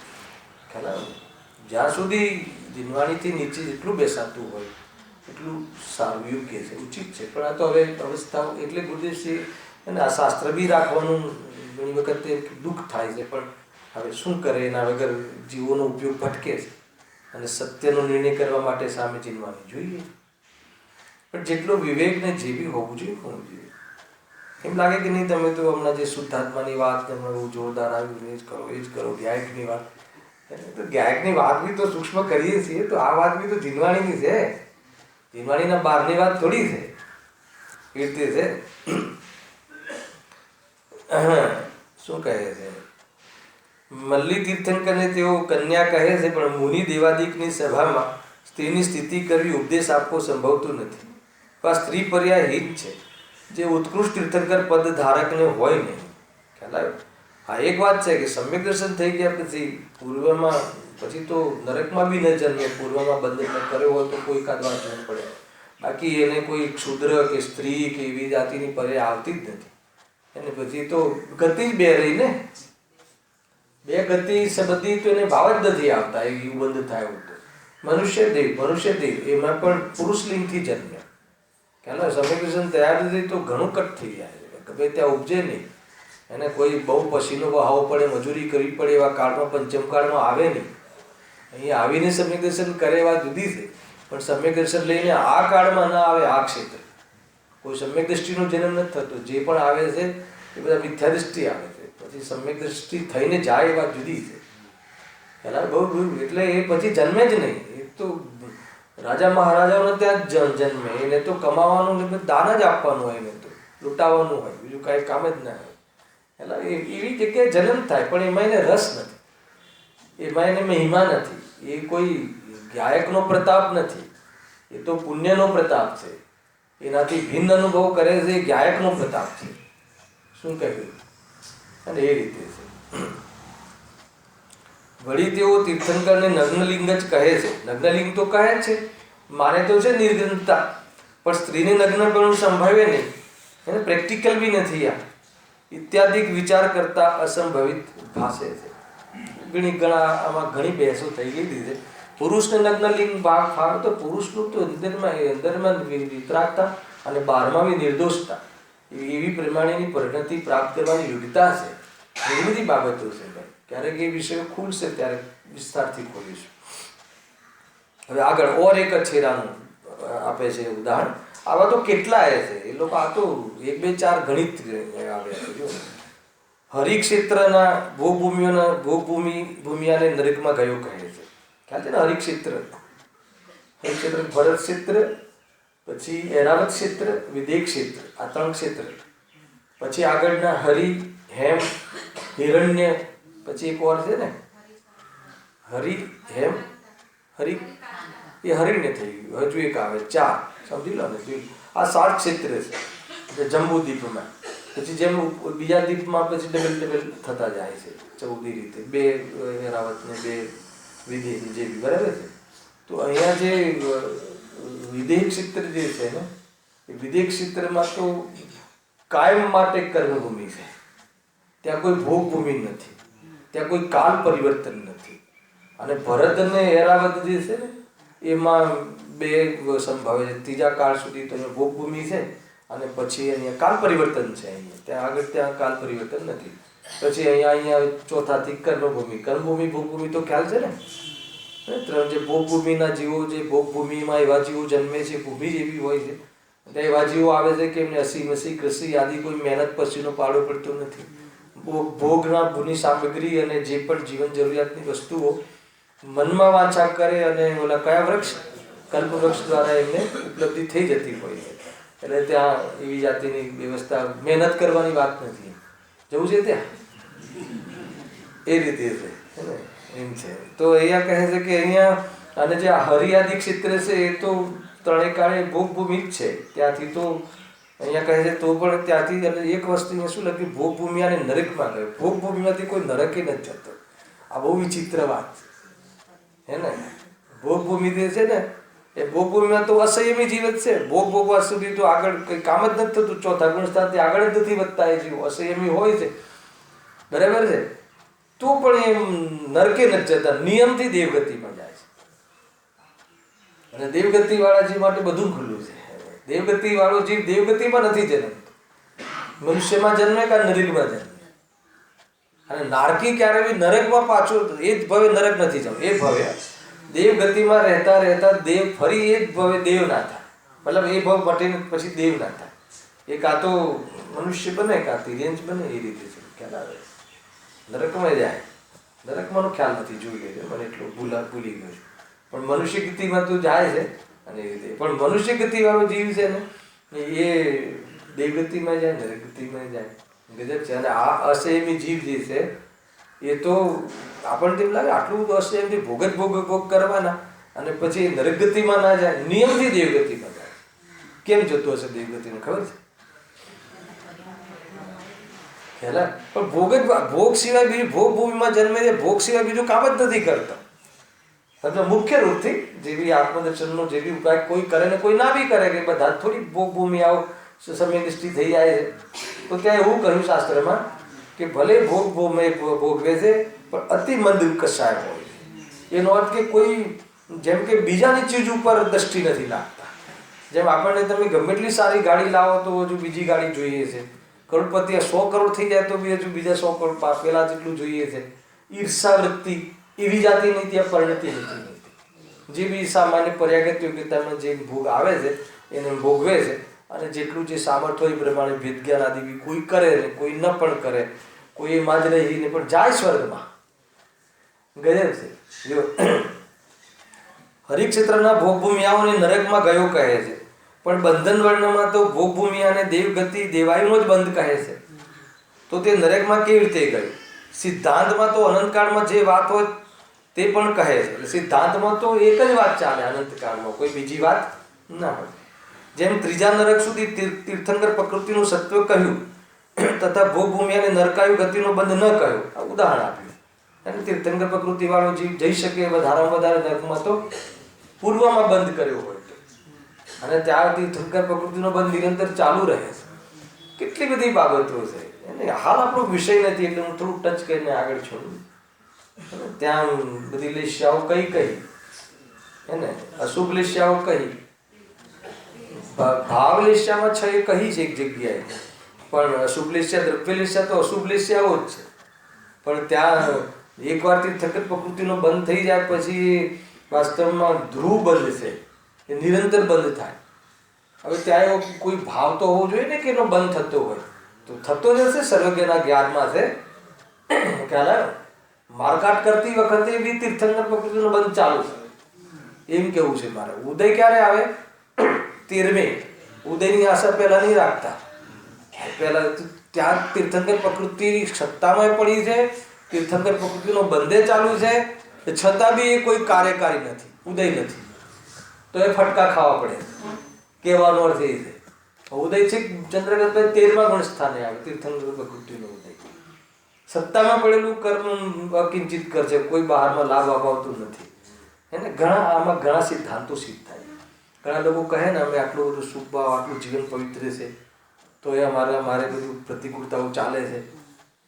Speaker 1: ખ્યાલ આવે? જ્યાં સુધી જીનવાણીથી નીચે જેટલું બેસાતું હોય એટલું સારું યોગ્ય છે, ઉચિત છે. પણ આ તો હવે અવસ્થાઓ એટલે ગુરુદેવશ્રી અને આ શાસ્ત્ર બી રાખવાનું ઘણી વખતે દુઃખ થાય છે. પણ હવે શું કરે, એના વગર જીવોનો ઉપયોગ ભટકે છે અને સત્યનો નિર્ણય કરવા માટે સામે જીનવાણી જોઈએ. પણ જેટલો વિવેક ને જે બી હોવું જોઈએ હોવું જોઈએ. એમ લાગે કે નહીં તમે તો હમણાં જે શુદ્ધાત્માની વાત હમણાં બહુ જોરદાર આવ્યું, એ જ કરો એ જ કરો, ગાયકની વાત. તો ગાયકની વાત બી તો સૂક્ષ્મ કરીએ છીએ, તો આ વાત બી તો જીનવાણીની છે. જીનવાણીના બહારની વાત થોડી છે. એ રીતે છે. શું કહે છે, મલ્લી તીર્થંકરને તેઓ કન્યા કહે છે, પણ મુનિ દેવાદિકની સભામાં સ્ત્રીની સ્થિતિ કરવી, ઉપદેશ આપવો સંભવતું નથી. આ સ્ત્રી પર્યાય હિત છે, જે ઉત્કૃષ્ટ તીર્થંકર પદ ધારકને હોય નહીં. ખ્યાલ આવ્યો? હા, એક વાત છે કે સમ્યક દર્શન થઈ ગયા પછી પૂર્વમાં પછી તો નરકમાં બી ન જન્મે. પૂર્વમાં બંધન કર્યો હોય તો કોઈ એકાદ વાર જવું પડે. બાકી એને કોઈ ક્ષુદ્ર કે સ્ત્રી કે એવી જાતિની પર્યાય આવતી જ નથી. એને પછી તો ગતિ જ બે રહી ને. બે ગતિ બધી તો એને ભાવ જ નથી આવતા. એવું બંધ થાય એવું તો મનુષ્ય દેવ એમાં પણ પુરુષલિંગથી જન્મે. ખ્યાલ સમ્યક દર્શન તૈયાર નથી તો ઘણું કટ થઈ જાય છે. ગમે ત્યાં ઉપજે નહીં. એને કોઈ બહુ પસીનો વહાવો પડે, મજૂરી કરવી પડે એવા કાળમાં, પંચમકાળમાં આવે નહીં. અહીંયા આવીને સમ્યક દર્શન કરે એવા જુદી છે. પણ સમ્યક દર્શન લઈને આ કાળમાં ના આવે. આ ક્ષેત્ર કોઈ સમ્યક દ્રષ્ટિનો જન્મ નથી થતો. જે પણ આવે છે એ બધા મિથ્યા દ્રષ્ટિ આવે છે. પછી સમ્યક દ્રષ્ટિ થઈને જાય એવા જુદી છે. એના બહુ એટલે એ પછી જન્મે જ નહીં. એ તો રાજા મહારાજાઓને ત્યાં જ જન્મે. એને તો કમાવાનું દાન જ આપવાનું હોય, એને તો લૂંટાવાનું હોય, બીજું કાંઈ કામ જ ના હોય. એટલે એવી જગ્યાએ જન્મ થાય, પણ એમાં એને રસ નથી, એમાં એને મહિમા નથી. એ કોઈ ગાયકનો પ્રતાપ નથી, એ તો પુણ્યનો પ્રતાપ છે. એનાથી ભિન્ન અનુભવ કરે છે, એ ગાયકનો પ્રતાપ છે. શું કહ્યું? અને એ રીતે છે. વળી તેઓ તીર્થંકરને નગ્નલિંગ જ કહે છે. નગ્નલિંગ તો કહે છે, માને તો છે નિર્ગ્રંથતા, પણ સ્ત્રીને નગ્નપણું સંભાવે નહીં. એને પ્રેક્ટિકલ બી નથી. આ ઇત્યાદિક વિચાર કરતા અસંભવિત ભાષે છે. ઘણા આમાં ઘણી બહેસો થઈ ગઈ છે. પુરુષને નગ્નલિંગ ભાગ ફાવે તો પુરુષનું તો અંદરમાં વિતરાગતા અને બહારમાં બી નિર્દોષતા એવી પ્રમાણેની પરિણતિ પ્રાપ્ત કરવાની યોગ્યતા છે. એવી બધી બાબતો છે ભાઈ. ક્યારેક એ વિષયો ખુલશે ત્યારે વિસ્તારથી ખોલીશું. હવે આગળ ઓર એક છેરાનું આપે છે ઉદાહરણ. આવા તો કેટલાય છે. એ લોકો આ તો 1 2 4 ગણિત આવે છે. હરિક્ષેત્રના ભૂમિયાને નરકમાં ગયો કહે છે. ખ્યાલ છે ને? હરિક્ષેત્ર ભરત ક્ષેત્ર, પછી એરાવત ક્ષેત્ર, વિદેહ ક્ષેત્ર, આ 3 ક્ષેત્ર. પછી આગળના હરિ, હેમ, હિરણ્ય, પછી એક ઓર છે ને હરિ, હેમ, હરિ, એ હરિણ્ય થઈ ગયું. હજુ એક આવે 4, સમજી લો ને. આ 7 ક્ષેત્ર છે જંબુ દ્વીપમાં. પછી જેમ બીજા દ્વીપમાં પછી ડબલ થતા જાય છે 14 રીતે. 2 એરાવત ને 2 વિદેહ જેવી, બરાબર છે. તો અહીંયા જે વિદેહ ક્ષેત્ર જે છે ને, એ વિદેહ ક્ષેત્રમાં તો કાયમ માટે કર્મભૂમિ છે. ત્યાં કોઈ ભોગભૂમિ નથી, ત્યાં કોઈ કાલ પરિવર્તન નથી. અને ભરત અને એરાવત જે છે ને એમાં 2 સંભાવે છે. ત્રીજા કાળ સુધી તો અહીંયા ભોગભૂમિ છે અને પછી અહીંયા કાલ પરિવર્તન છે. અહીંયા ત્યાં આગળ ત્યાં કાલ પરિવર્તન નથી. પછી અહીંયા ચોથાથી કર્મભૂમિ. કર્મભૂમિ ભોગભૂમિ તો ખ્યાલ છે ને. જે ભોગભૂમિના જીવો, જે ભોગભૂમિમાં એવા જીવો જન્મે છે, ભૂમિ જેવી હોય છે, ત્યાં એવા જીવો આવે છે કે એમને હસી મસી કૃષિ આદિ કોઈ મહેનત પછીનો પાડો પડતો નથી. ભોગના ભૂની સામગ્રી અને જે પણ જીવન જરૂરિયાતની વસ્તુઓ મનમાં વાંચા કરે અને ઓલા કયા વૃક્ષ, કલ્પ વૃક્ષ દ્વારા એમને ઉપલબ્ધિ થઈ જતી હોય છે. એટલે ત્યાં એવી જાતિની વ્યવસ્થા, મહેનત કરવાની વાત નથી. જવું છે ત્યાં એ રીતે છે ને, એમ છે. તો અહીંયા કહે છે કે અહીંયા અને જે હરિયાદી ક્ષેત્ર છે એ તો ત્રણેય કાળે ભોગભૂમિ જ છે. ત્યાંથી તો અહીંયા કહે છે તો પણ ત્યાંથી અને એક વસ્તુને શું લખ્યું, ભોગભૂમિ અને નરકમાં ગયો. ભોગભૂમિમાંથી કોઈ નરકે નથી જતો. આ બહુ વિચિત્ર વાત હે ને. ભોગભૂમિ જે છે ને એ ભોગભૂમિમાં તો અસંયમી જીવ જ છે. ભોગ ભોગવા સુધી તો આગળ કંઈ કામ જ નથી થતું. ચોથા ગુણ સ્થાનથી આગળ જ નથી વધતા એ જીવો. અસંયમી હોય છે, બરાબર છે, તો પણ એમ નરકે નથી જતા, નિયમથી દેવગતિમાં જાય છે. અને દેવગતિ વાળા જીવ માટે બધું ખુલ્લું છે. દેવગતિ વાળો જીવ દેવગતિમાં નથી જન્મતો, મનુષ્યમાં જન્મે કે નરકમાં જન્મે. અને નારકી ક્યારે બી નરકમાં પાછો એ જ ભવે નરક નથી જવું. એ ભવે દેવગતિમાં રહેતા રહેતા દેવ ફરી એ જ ભવે દેવ ના થાય. મતલબ એ ભવ પટીને પછી દેવ ના થાય. એ કાં તો મનુષ્ય બને કાં તિર્યંશ બને, એ રીતે છે. ખ્યાલ આવે? નરકમાં જાય. નરકમાંનો ખ્યાલ નથી, જોઈ લેજો, મને એટલું ભૂલી ગયો છું. પણ મનુષ્ય ગતિમાં તો જાય છે અને એ રીતે. પણ મનુષ્ય ગતિ વાળો જીવ છે ને એ દેવગતિમાં જાય, નરક ગતિમાં જાય. ગજબ છે. અને આ અસંયમી જીવ જે છે એ તો આપણને તેમ લાગે આટલું બધું અસંયમથી ભોગ જ ભોગ કરવાના અને પછી નરક ગતિમાં ના જાય, નિયમથી દેવગતિમાં જાય. કેમ જતો હશે દેવગતિને ખબર છે? ખ્યાલ? પણ ભોગ સિવાય બીજું, ભોગ ભૂમિમાં જન્મે છે, ભોગ સિવાય બીજું કામ જ નથી કરતો. મુખ્ય રૂપથી જેવી આત્મદર્શનનો જેવી ઉપાય કોઈ કરે ને કોઈ ના બી કરે, કે બધા થોડી ભોગ ભૂમિ આવો સમય નિષ્ઠી થઈ જાય છે. તો ત્યાં એવું કહ્યું શાસ્ત્રમાં કે ભલે ભોગ ભોગવે છે પણ અતિ મંદ કસાય હોય. એનો અર્થ કે કોઈ જેમ કે બીજાની ચીજ ઉપર દ્રષ્ટિ નથી લાગતા. જેમ આપણને તમે ગમે એટલી સારી ગાડી લાવો તો હજુ બીજી ગાડી જોઈએ છે. કરોડપતિ 100 કરોડ થઈ જાય તો બી હજુ બીજા 100 કરોડ પેલા જેટલું જોઈએ છે. ઈર્ષા વૃત્તિ એવી જાતિની ત્યાં પરિણતિ નથી. જે બી સામાન્ય પર્યાગત યોગ્યતામાં જે ભોગ આવે છે એને ભોગવે છે. અને જેટલું જે સામર્થ્ય હોય એ પ્રમાણે ભેદ જ્ઞાન આદિ બી કોઈ કરે ને કોઈ ન પણ કરે, કોઈ એમાં જ રહીને પણ જાય સ્વર્ગમાં. ગજબ છે. જો હરિક્ષેત્રના ભોગભૂમિયાઓને નરકમાં ગયો કહે છે, પણ બંધન વર્ણમાં તો ભોગભૂમિ અને દેવગતિ દેવાયુનો જ બંધ કહે છે. તો તે નરકમાં કેવી રીતે ગયું? સિદ્ધાંતમાં તો અનંતકાળમાં જે વાત હોય તે પણ કહે છે. સિદ્ધાંતમાં તો એક જ વાત ચાલે અનંતકાળમાં, કોઈ બીજી વાત ના હોય. જેમ ત્રીજા નરક સુધી તીર્થંકર પ્રકૃતિનું સત્વ કહ્યું તથા ભોગભૂમિ અને નરકાયુ ગતિનો બંધ ન કહ્યું, આ ઉદાહરણ આપ્યું. અને તીર્થંકર પ્રકૃતિ વાળો જીવ જઈ શકે વધારેમાં વધારે નરકમાં તો પૂર્વમાં બંધ કર્યો હોય તો, અને ત્યાં તીર્થંકર પ્રકૃતિનો બંધ નિરંતર ચાલુ રહે છે. કેટલી બધી બાબતો છે. એને હાલ આપણો વિષય નથી એટલે હું થોડું ટચ કરીને આગળ છોડું. ત્યાં બધી લેશ્યાઓ કઈ હે ને, અશુભ લેશ્યાઓ કઈ, ભાવ લેશ્યામાં છે એ કહી છે એક જગ્યાએ, પણ અશુભ લેશ્યા દ્રવ્ય લેશ્યા તો અશુભ લેશ્યાઓ જ છે. પણ ત્યાં એકવાર તીર્થંકર પ્રકૃતિનો બંધ થઈ જાય પછી વાસ્તવમાં ધ્રુવ બંધ છે, એ નિરંતર બંધ થાય. હવે ત્યાં એવો કોઈ ભાવ તો હોવો જોઈએ ને કે એનો બંધ થતો હોય, તો થતો જ હશે. સર્વજ્ઞના જ્ઞાનમાં છે. ખ્યાલ આવ્યો? મારકાટ કરતી વખતે બી તીર્થંકર પ્રકૃતિનો બંધ ચાલુ છે, એમ કેવું છે મારે. ઉદય ક્યારે આવે? 13મે. ઉદયની આશા પહેલા નહીં રાખતા. પહેલા ત્યાં તીર્થંકર પ્રકૃતિ સત્તામાં પડી છે, તીર્થંકર પ્રકૃતિનો બંધે ચાલુ છે, છતાં બી એ કોઈ કાર્યકારી નથી, ઉદય નથી. તો એ ફટકા ખાવા પડે. કહેવાનો અર્થ એ છે ઉદય છે ચંદ્રગત 13મા ગુણ સ્થાને આવે તીર્થંકર પ્રકૃતિનો ઉદય. સત્તામાં પડેલું કર્મ અકિંચિત કરશે, કોઈ બહારમાં લાભ અપાવતું નથી. એને આમાં ઘણા સિદ્ધાંતો સિદ્ધ થાય. ઘણા લોકો કહે ને અમે આટલું બધું સુખ ભાવ, આટલું જીવન પવિત્ર છે તો એ મારે બધું પ્રતિકૂળતાઓ ચાલે છે.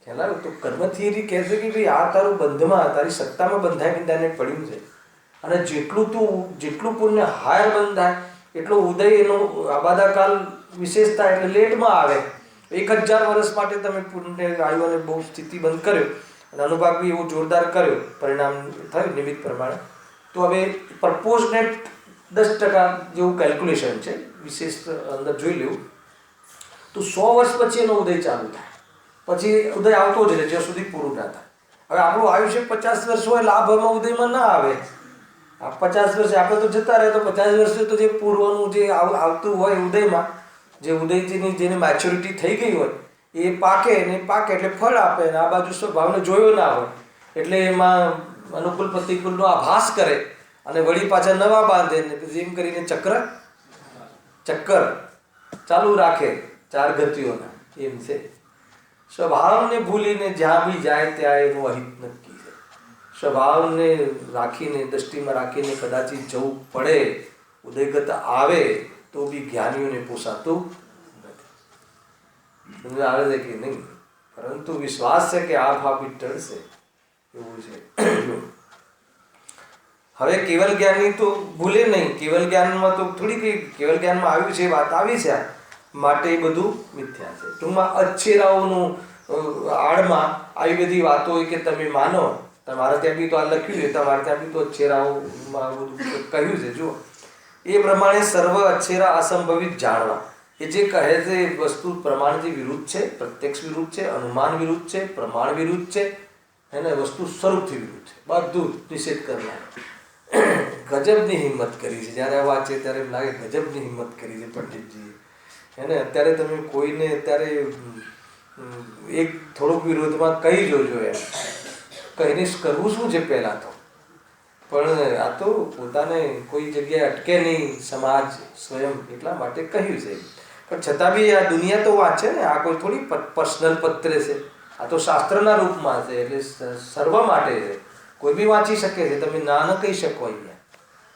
Speaker 1: ખ્યાલ આવે? તો કર્મ થિયરી કહે છે કે ભાઈ આ તારું બંધમાં, તારી સત્તામાં બંધાઈ બંધાઈને પડ્યું છે, અને જેટલું પુણ્ય હાયર બંધાય એટલો ઉદય એનો આબાદાકાલ વિશેષતા એટલે લેટમાં આવે. 1000 વર્ષ માટે તમે પુણ્ય આવ્યો અને બહુ સ્થિતિ બંધ કર્યો અને અનુભાગ બી એવો જોરદાર કર્યો, પરિણામ થયું નિમિત્ત પ્રમાણે, તો હવે પ્રપોઝનેટ 10% જેવું કેલ્ક્યુલેશન છે, વિશેષ અંદર જોઈ લેવું તો 100 વર્ષ પછી એનો ઉદય ચાલુ થાય, પછી ઉદય આવતો જ રહે જ્યાં સુધી પૂરું ના થાય. હવે આપણું આયુષ્ય 50 વર્ષ હોય, લાભમાં ઉદયમાં ના આવે. આ 50 વર્ષે આપણે તો જતા રહે તો 50 વર્ષે તો જે પૂર્વનું જે આવતું હોય ઉદયમાં, જે ઉદયની જેની મેચ્યોરિટી થઈ ગઈ હોય એ પાકે ને પાકે એટલે ફળ આપે, ને આ બાજુ સ્વભાવને જોયો ના હોય એટલે એમાં અનુકૂળ પ્રતિકૂળનો આભાસ કરે અને વળી પાછા નવા બાંધે ને જેમ કરીને ચક્કર ચાલુ રાખે 4 ગતિઓના. એમ છે સ્વભાવને ભૂલીને જ્યાં બી જાય ત્યાં એનું અહિત નક્કી છે. સ્વભાવને રાખીને દ્રષ્ટિમાં રાખીને કદાચિત જવું પડે, ઉદયગત આવે તો બી જ્ઞાનીઓને પોસાતું નથી. આવે છે કે નહીં, પરંતુ વિશ્વાસ છે કે આ ભાપી ટળશે એવું છે. હવે કેવલ જ્ઞાની તો ભૂલે નહીં, કેવલ જ્ઞાનમાં તો થોડી કેવલ જ્ઞાનમાં આવ્યું છે, વાત આવી છે માટે એ બધું મિથ્યા છે. ટૂંકમાં અચ્છેરાઓનું આડમાં આવી બધી વાતો હોય કે તમે માનો, તમારે ત્યાં બી તો આ લખ્યું છે, તમારે ત્યાં બી તો અચ્છેરાઓમાં બધું કહ્યું છે. જુઓ એ પ્રમાણે સર્વ અચ્છેરા અસંભવિત જાણવા, એ જે કહે છે વસ્તુ પ્રમાણથી વિરુદ્ધ છે, પ્રત્યક્ષ વિરુદ્ધ છે, અનુમાન વિરુદ્ધ છે, પ્રમાણ વિરુદ્ધ છે, એને વસ્તુ સ્વરૂપથી વિરુદ્ધ છે, બધું નિષેધ કરનાર. ગજબની હિંમત કરી છે. જ્યારે વાંચે ત્યારે એમ લાગે ગજબની હિંમત કરી છે પંડિતજીએ. એને અત્યારે તમે કોઈને અત્યારે એક થોડુંક વિરોધમાં કહી જોજો, એમ કહીને કરવું શું છે પહેલાં તો, પણ આ તો પોતાને કોઈ જગ્યાએ અટકે નહીં સમાજ સ્વયં, એટલા માટે કહ્યું છે. પણ છતાં બી આ દુનિયા તો વાંચે ને, આ કોઈ થોડી પર્સનલ પત્ર છે, આ તો શાસ્ત્રના રૂપમાં છે, એટલે સર્વ માટે છે. કોઈ બી વાંચી શકે છે, તમે ના ન કહી શકો. અહીંયા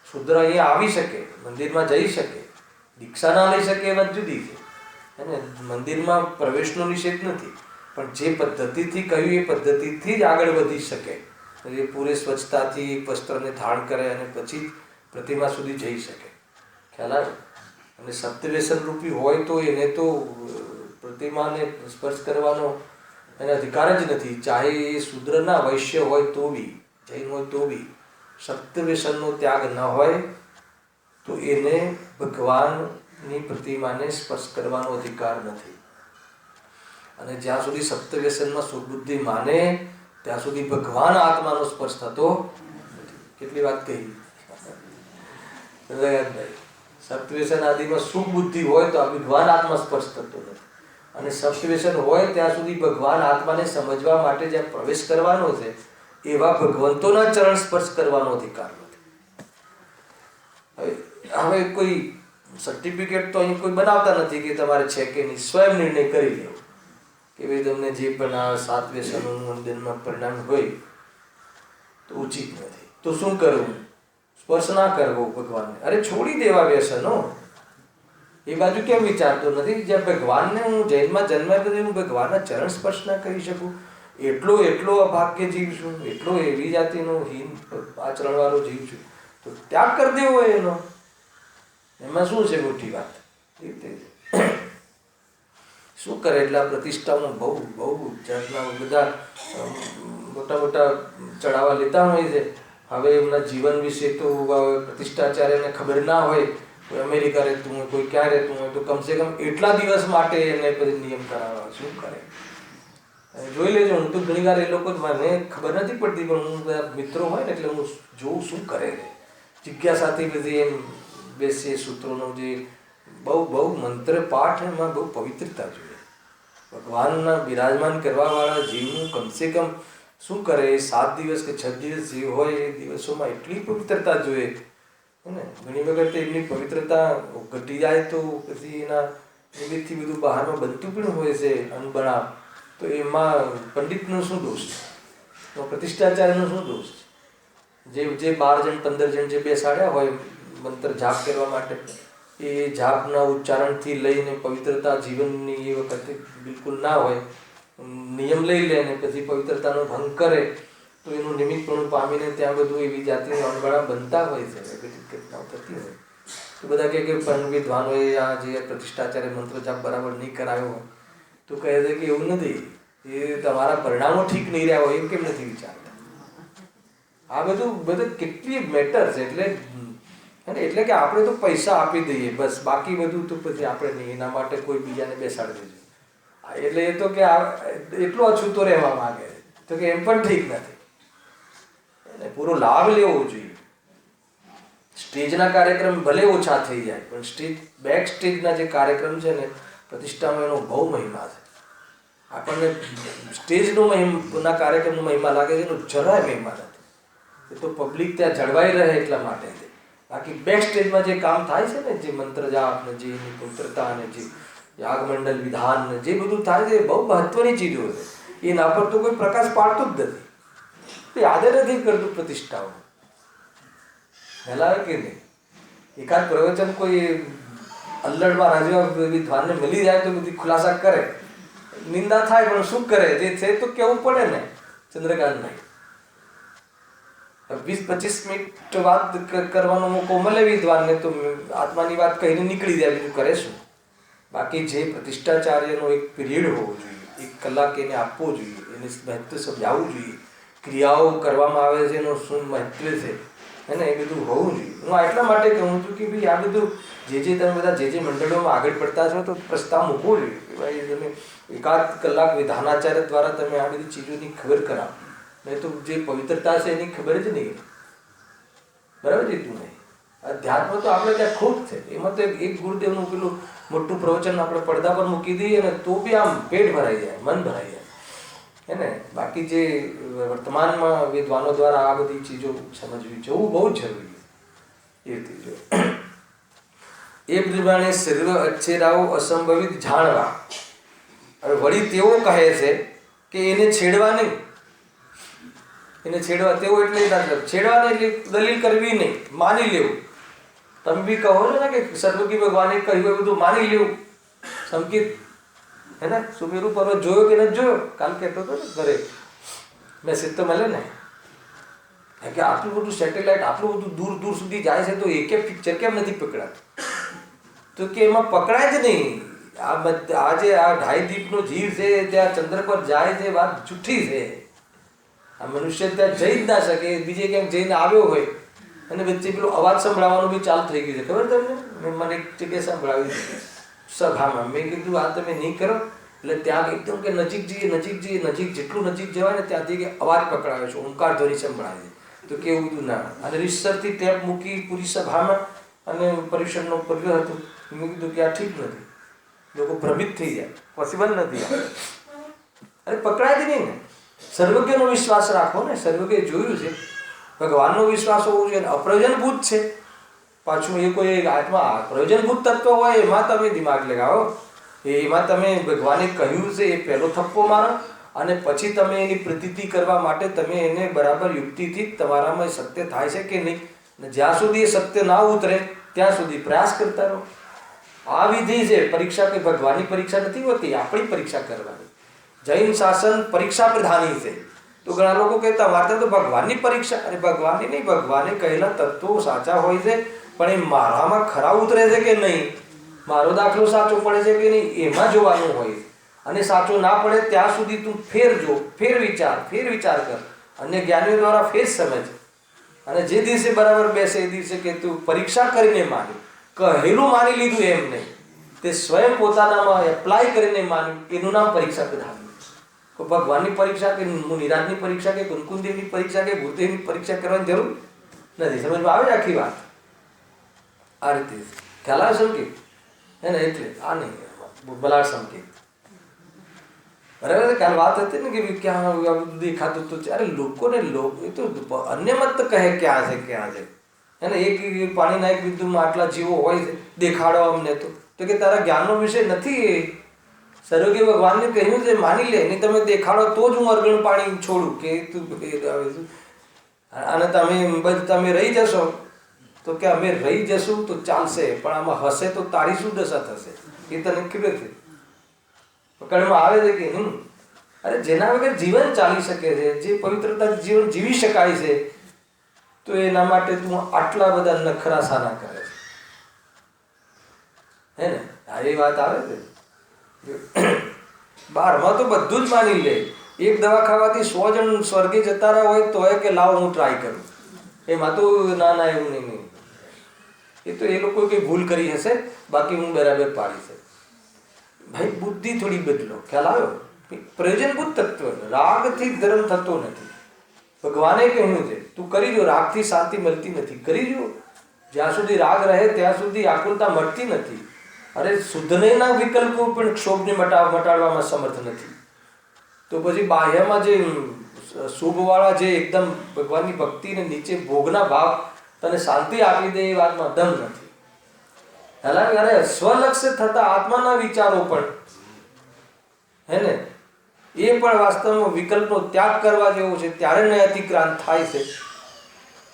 Speaker 1: શુદ્ર અહીંયા આવી શકે, મંદિરમાં જઈ શકે, દીક્ષા ના લઈ શકે એ વાત જુદી છે. અને મંદિરમાં પ્રવેશનો નિષેધ નથી, પણ જે પદ્ધતિથી કહ્યું એ પદ્ધતિથી જ આગળ વધી શકે. એ પૂરે સ્વચ્છતાથી એક વસ્ત્રને ધારણ કરે અને પછી પ્રતિમા સુધી જઈ શકે. ખ્યાલ આવે? અને સપ્તવ્યસન રૂપી હોય તો એને તો પ્રતિમાને સ્પર્શ કરવાનો એને અધિકાર જ નથી. ચાહે એ શૂદ્ર ના વૈશ્ય હોય તો બી, જૈન હોય તો બી, સપ્તવ્યસનનો ત્યાગ ન હોય તો એને ભગવાનની પ્રતિમાને સ્પર્શ કરવાનો અધિકાર નથી. અને જ્યાં સુધી સપ્તવ્યસનમાં સુબુદ્ધિ માને ત્યાં સુધી ભગવાન આત્માનો સ્પર્શ થતો નથી. કેટલી વાત કહી? સપ્તવ્યસન આદિમાં સુખ બુદ્ધિ હોય તો ભગવાન આત્મા સ્પર્શ થતો નથી. અને સપ્તવ્યસન હોય ત્યાં સુધી ભગવાન આત્માને સમજવા માટે જ્યાં પ્રવેશ કરવાનો છે એવા ભગવંતોના ચરણ સ્પર્શ કરવાનો અધિકાર નથી. હવે કોઈ સર્ટિફિકેટ તો અહીં કોઈ બનાવતા નથી કે તમારે છે કે નહીં, સ્વયં નિર્ણય કરી લેવો કે ભાઈ તમને જે પણ આ 7 વ્યસનોનું અંદરમાં પરિણામ હોય તો ઉચિત નથી, તો શું કરવું? સ્પર્શ ના કરવો ભગવાનને. અરે છોડી દેવા વ્યસનો. એ બાજુ કેમ વિચારતો નથી? જ્યાં ભગવાનને હું જૈનમાં જન્મ્યા પછી હું ભગવાનના ચરણ સ્પર્શ ના કરી શકું, એટલો અભાગ્ય જીવ છું, એટલો એવી જાતિનો હીન આચરણવાળો જીવ છું, તો ત્યાગ કરી દેવો એનો. એમાં શું છે મોટી વાત? શું કરે? એટલે આ પ્રતિષ્ઠામાં બહુ જાતના બધા મોટા ચડાવવા લેતા હોય છે. હવે એમના જીવન વિશે તો પ્રતિષ્ઠાચાર્યને ખબર ના હોય, કોઈ અમેરિકા રહેતું હોય, કોઈ ક્યાં રહેતું હોય, તો કમસે કમ એટલા દિવસ માટે એને પછી નિયમ કરાવવા. શું કરે? જોઈ લેજો. હું તો ઘણી વાર એ લોકો મને ખબર નથી પડતી, પણ હું બધા મિત્રો હોય ને એટલે હું જોઉં શું કરે છે. જિજ્ઞાસાથી બધી એમ બેસીએ. સૂત્રોનો જે બહુ મંત્ર પાઠ, એમાં બહુ પવિત્રતા જોઈએ. ભગવાનના બિરાજમાન કરવાવાળા જીવનું કમસે કમ શું કરે? 7 દિવસ કે 6 દિવસ જે હોય એ દિવસોમાં એટલી પવિત્રતા જોઈએ ને. ઘણી વખત એમની પવિત્રતા ઘટી જાય તો પછી એના નિમિત્તથી બધું બહારમાં બનતું પણ હોય છે અનબનાવ. તો એમાં પંડિતનો શું દોષ છે? પ્રતિષ્ઠાચાર્યનો શું દોષ છે? જે 12 જણ 15 જણ જે બેસાડ્યા હોય મંત્ર જાપ કરવા માટે, એ જાપના ઉચ્ચારણથી લઈને પવિત્રતા જીવનની એ વખતે બિલકુલ ના હોય, નિયમ લઈ લે ને પછી પવિત્રતાનો ભંગ કરે તો એનું નિમિત્તપણું પામીને ત્યાં બધું એવી જાતિના અણબણા બનતા હોય છે, બધી ઘટનાઓ થતી હોય. તો બધા કહે કે પણ વિદ્વાનોએ આ જે પ્રતિષ્ઠાચાર્ય મંત્ર જાપ બરાબર નહીં કરાયો હોય, તો કહે છે કે એવું નથી, એ તમારા પરિણામો ઠીક નહીં રહ્યા હોય એમ કેમ નથી વિચારતા? આ બધું કેટલી મેટર છે. એટલે કે આપણે તો પૈસા આપી દઈએ બસ, બાકી બધું તો પછી આપણે નહીં, એના માટે કોઈ બીજાને બેસાડી દેજો. એટલે એ તો કે એટલો અછૂતો રહેવા માંગે તો કે એમ પણ ઠીક નથી. એને પૂરો લાભ લેવો જોઈએ. સ્ટેજના કાર્યક્રમ ભલે ઓછા થઈ જાય, પણ બેક સ્ટેજના જે કાર્યક્રમ છે ને, પ્રતિષ્ઠામાં એનો બહુ મહિમા છે. આપણને સ્ટેજનો મહિમા કાર્યક્રમનો મહિમા લાગે છે, એનો જરાય મહિમા નથી. એ તો પબ્લિક ત્યાં જળવાઈ રહે એટલા માટે. બાકી બેક સ્ટેજમાં જે કામ થાય છે ને, જે મંત્ર જાપ ને, જે એની પવિત્રતા ને, જે યાગમંડલ વિધાન ને, જે બધું થાય છે એ બહુ મહત્વની ચીજો છે. એના પર તો કોઈ પ્રકાશ પાડતું જ નથી, યાદ નથી કરતું પ્રતિષ્ઠાઓ. હેલા કે નહીં, એકાદ પ્રવચન કોઈ અલ્લડમાં રાજ્ય વિદ્વાનને મળી જાય તો બધી ખુલાસા કરે, નિંદા થાય પણ શું કરે, જે છે તો કેવું પડે ને. ચંદ્રકાંત નહીં 20-25 મિનિટ વાત કરવાનો મોકો મળે વિદ્વાનને તો આત્માની વાત કહીને નીકળી જાય, બીજું કરે શું. બાકી જે પ્રતિષ્ઠાચાર્યનો એક પીરિયડ હોવો જોઈએ, 1 કલાક એને આપવો જોઈએ, એને મહત્વ સમજાવવું જોઈએ, ક્રિયાઓ કરવામાં આવે છે એનું શું મહત્વ છે એને એ બધું હોવું જોઈએ. હું એટલા માટે કહું છું કે ભાઈ આ બધું તમે બધા જે મંડળોમાં આગળ પડતા છો તો પ્રસ્તાવ મૂકવો જોઈએ કે ભાઈ તમે 1 કલાક વિધાનાચાર્ય દ્વારા તમે આ બધી ચીજોની ખબર કરાવો. નહીં તો જે પવિત્રતા છે એની ખબર જ નહીં. બરાબર છે તું નહીં. અધ્યાત્મ તો આપણે ત્યાં ખૂબ છે. એમાં તો એક ગુરુદેવનું પેલું મોટું પ્રવચન આપણે પડદા પર મૂકી દઈએ ને તો બી આમ પેટ ભરાઈ જાય, મન ભરાઈ જાય હે ને. બાકી જે વર્તમાનમાં વિદ્વાનો દ્વારા આ બધી ચીજો સમજવી જવું બહુ જ જરૂરી છે. એ ચીજો એ પ્રમાણે સર્વ અચ્છેરાઓ અસંભવિત જાણવા. હવે વળી તેઓ કહે છે કે એને છેડવા નહીં, એને છેડવા તેઓ એટલે છેડવા નહીં એટલે દલીલ કરવી નહીં, માની લેવું. તમે બી કહો છો ને કે સર્વકી ભગવાને કહ્યું એ બધું માની લેવું. સંકેત હે ને, સુમેરુ પર્વત જોયો કે નથી જોયો? કાલ કહેતો હતો ને ઘરે મેસેજ તો મળે ને કે આટલું બધું સેટેલાઇટ આટલું બધું દૂર દૂર સુધી જાય છે તો એક પિક્ચર કેમ નથી પકડાતું? તો કે એમાં પકડાય જ નહીં. આ જે આ ઢાઈદીપનો જીવ છે ત્યાં ચંદ્ર પર જાય છે, વાત જૂઠી છે. આ મનુષ્ય ત્યાં જઈ જ ના શકે, બીજે ક્યાંક જઈને આવ્યો હોય અને વચ્ચે પેલો અવાજ સંભળાવવાનું બી ચાલુ થઈ ગયું છે. ખબર તમને? મેં મને એક જગ્યાએ સંભળાવી સભામાં મેં કીધું આ તમે નહીં કરો એટલે ત્યાં એકદમ કે નજીક જઈએ, નજીક જેટલું નજીક જવાય ને ત્યાંથી કે અવાજ પકડાયો છે, ઓમકાર ધ્વનિ સંભળાય છે. તો કેવું બધું ના. અને રીતસરથી ટેપ મૂકી પૂરી સભામાં અને પરીક્ષણનો કર્યો હતું. મેં કીધું કે આ ઠીક નથી, લોકો ભ્રમિત થઈ જાય, પોસિબલ નથી. અરે પકડાય જ નહીં ને. સર્વજ્ઞનો વિશ્વાસ રાખો ને, સર્વજ્ઞ જોયું છે. ભગવાનનો વિશ્વાસ હોવો જોઈએ, અપ્રયોજનભૂત છે. પાછું એ કોઈ આત્મા પ્રયોજનભૂત તત્વ હોય એમાં તમે દિમાગ લગાવો, એમાં તમે ભગવાને કહ્યું છે એ પહેલો થપ્પો મારો અને પછી તમે એની પ્રતીતિ કરવા માટે તમે એને બરાબર યુક્તિથી તમારામાં સત્ય થાય છે કે નહીં, જ્યાં સુધી એ સત્ય ના ઉતરે ત્યાં સુધી પ્રયાસ કરતા રહો. આ વિધિ છે. પરીક્ષા કે ભગવાનની પરીક્ષા નથી હોતી, આપણી પરીક્ષા કરવાની. જૈન શાસન પરીક્ષા પ્રધાની છે. તો ઘણા લોકો કહેતા વાર્તા તો ભગવાનની પરીક્ષા. અરે ભગવાનની નહીં, ભગવાને કહેલા તત્વો સાચા હોય છે પણ એ મારામાં ખરા ઉતરે છે કે નહીં, મારો દાખલો સાચો પડે છે કે નહીં એમાં જોવાનું હોય. અને સાચો ના પડે ત્યાં સુધી તું ફેર જો, ફેર વિચાર કર. અન્ય જ્ઞાનીઓ દ્વારા ફેર સમજ. અને જે દિવસે બરાબર બેસે એ દિવસે કે તું પરીક્ષા કરીને માની, કહેલું માની લીધું એમ નહીં, તે સ્વયં પોતાનામાં એપ્લાય કરીને માન્યું, એનું નામ પરીક્ષા પ્રધાન. ભગવાનની પરીક્ષા કે નિરાજની પરીક્ષા કે કુંકુમદેવની પરીક્ષા કે ગુરુદેવની પરીક્ષા કરવાની જરૂર નથી. સમજમાં આવે છે આખી વાત? આ રીતે ખ્યાલ આવે સંકેત હે ને. એટલે આ નહીં બલાડ સંકેત. બરાબર. કાલ વાત હતી ને કે ક્યાં દેખાતું તો અરે લોકોને એ તો અન્ય મત કહે ક્યાં છે ક્યાં છે હે ને. એક પાણીના એક બિંદુમાં આટલા જીવો હોય છે, દેખાડો અમને તો કે તારા જ્ઞાનનો વિષય નથી. સર્વજ્ઞ ભગવાનને કહ્યું છે માની લે, નહીં તમે દેખાડો તો જ હું અર્ગણ પાણી છોડું કે તું. અને તમે રહી જશો તો કે અમે રહી જશું તો ચાલશે, પણ આમાં હશે તો તારી શું દશા થશે એ તને ખબર છે. પકડમાં આવે છે કે નહીં? અરે જેના વગર જીવન ચાલી શકે છે, જે પવિત્રતા જીવન જીવી શકાય છે, તો એના માટે તું આટલા બધા નખરા સાના કરે છે હે ને. આ એ વાત આવે છે. 12માં તો બધું જ માની લે, એક દવા ખાવાથી 100 જણ સ્વર્ગે જતા રહ્યા હોય તો કે લાવ હું ટ્રાય કરું, એમાં તો ના એવું નહીં. એ તો એ લોકો કંઈ ભૂલ કરી હશે, બાકી હું બરાબર પાડી છે. ભાઈ બુદ્ધિ થોડી બદલો. ખ્યાલ આવ્યો? પ્રયોજનભૂત તત્વ. રાગથી ધર્મ થતો નથી. ભગવાને કહ્યું છે તું કરી જો, રાગથી શાંતિ મળતી નથી, કરી જો. જ્યાં સુધી રાગ રહે ત્યાં સુધી આકુલતા મળતી નથી. અરે શુદ્ધનયના વિકલ્પો પણ ક્ષોભને મટાડવામાં સમર્થ નથી. તો પછી બાહ્યમાં જે શુભવાળા જે એકદમ ભગવાનની ભક્તિને નીચે ભોગના ભાવ તને શાંતિ આપી દે એ વાતમાં દમ નથી. હાલાકી અરે સ્વલક્ષ્ય થતા આત્માના વિચારો પણ હે ને એ પણ વાસ્તવમાં વિકલ્પનો ત્યાગ કરવા જેવો છે, ત્યારે ન અતિક્રાંત થાય છે.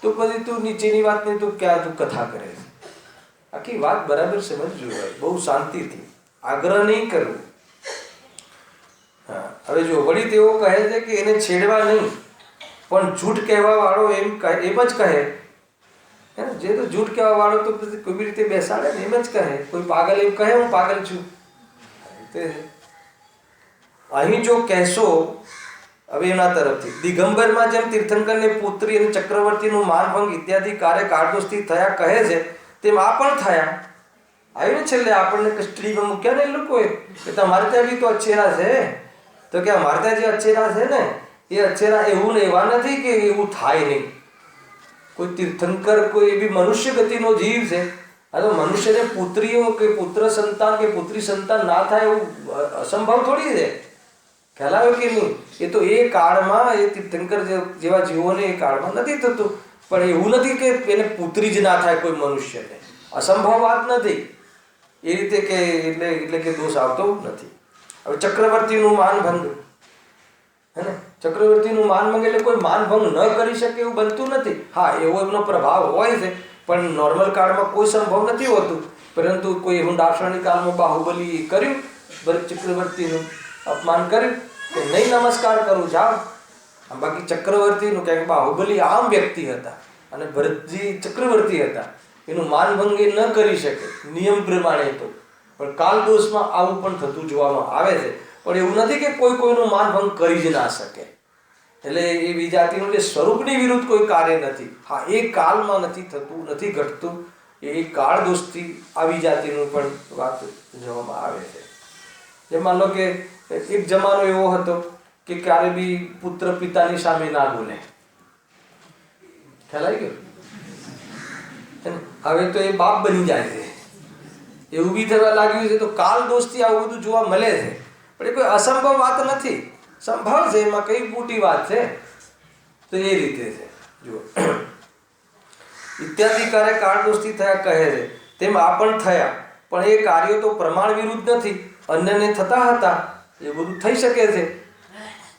Speaker 1: તો પછી તું નીચેની વાતની તું ક્યાં તું કથા કરે છે? આખી વાત બરાબર સમજજો ભાઈ, બહુ શાંતિથી, આગ્રહ નહીં કરવું. હા, હવે જો વળી તેઓ કહે છે કે એને છેડવા નહીં, પણ જૂઠ કહેવા વાળો એમ જ કહે, જે તો જૂઠ કહેવા વાળો તો પછી કોઈ બી રીતે બેસાડે ને, એમ જ કહે. કોઈ પાગલ એમ કહે હું પાગલ છું. અહીં જો કહેશો હવે એના તરફથી દિગંબરમાં જેમ તીર્થંકરને પુત્રી અને ચક્રવર્તીનું માનભંગ ઇત્યાદિ કાર્ય કાળદોષથી થયા કહે છે, તેમ આ પણ થયા. આવ્યું ને છેલ્લે આપણને કસ્ટડીમાં મૂક્યા ને એ લોકોએ કે તમારે ત્યાં બી તો અચ્છેરા છે. તો કે અમારે ત્યાં જે અચ્છેરા છે ને એ અચ્છેરા એવું ને એવા નથી કે એવું થાય નહીં. કોઈ તીર્થંકર કોઈ એવી મનુષ્ય ગતિનો જીવ છે. આ તો મનુષ્યને પુત્રીઓ કે પુત્ર સંતાન કે પુત્રી સંતાન ના થાય એવું અસંભવ થોડી છે. ખ્યાલ આવ્યો કે નહીં? એ તો એ કાળમાં એ તીર્થંકર જેવા જીવોને એ કાળમાં નથી થતું, પણ એવું નથી કે એને પુત્રી જ ના થાય કોઈ મનુષ્યને. અસંભવ વાત નથી એ રીતે કે એટલે કે દોષ આવતો નથી. હવે ચક્રવર્તીનું માનભંગ હે ને, ચક્રવર્તીનું માનભંગ એટલે કોઈ માનભંગ ન કરી શકે એવું બનતું નથી. હા, એવો એમનો પ્રભાવ હોય છે, પણ નોર્મલ કાળમાં કોઈ સંભવ નથી હોતું. પરંતુ કોઈ હું દાર્શનિક કાળમાં બાહુબલી કર્યું, ભરત ચક્રવર્તીનું અપમાન કર્યું કે નહીં નમસ્કાર કરું જાઓ. બાકી ચક્રવર્તીનું કે બાહુબલી આમ વ્યક્તિ હતા અને ભરતજી ચક્રવર્તી હતા, એનું માનભંગ એ ન કરી શકે નિયમ પ્રમાણે. તો પણ કાલ દોષમાં આવું પણ થતું જોવામાં આવે છે. પણ એવું નથી કે કોઈ કોઈનું માનભંગ કરી જ ના શકે. એટલે એ વિજાતિનું જે સ્વરૂપની વિરુદ્ધ કોઈ કાર્ય નથી. હા, એ કાળમાં નથી થતું, નથી ઘટતું. એ કાળ દોષથી આવી જાતિનું પણ વાત જોવામાં આવે છે. જેમ માનો કે એક જમાનો એવો હતો કે ક્યારે બી પુત્ર પિતાની સામે ના બોલે. ખ્યાલ આવી ગયો? હવે તો એ બાપ બની જાય છે, એવું બી થવા લાગ્યું છે. તો કાળ દોષથી આવું બધું જોવા મળે છે. પણ એ કોઈ અસંભવ વાત નથી, સંભવ છે. એમાં કઈ મોટી વાત છે? તો એ રીતે છે. જુઓ, ઇત્યાદિ કાર્ય કાળ દોષથી થયા કહે છે, તેમ આ પણ થયા. પણ એ કાર્યો તો પ્રમાણ વિરુદ્ધ નથી, અન્યને થતા હતા. એ બધું થઈ શકે છે.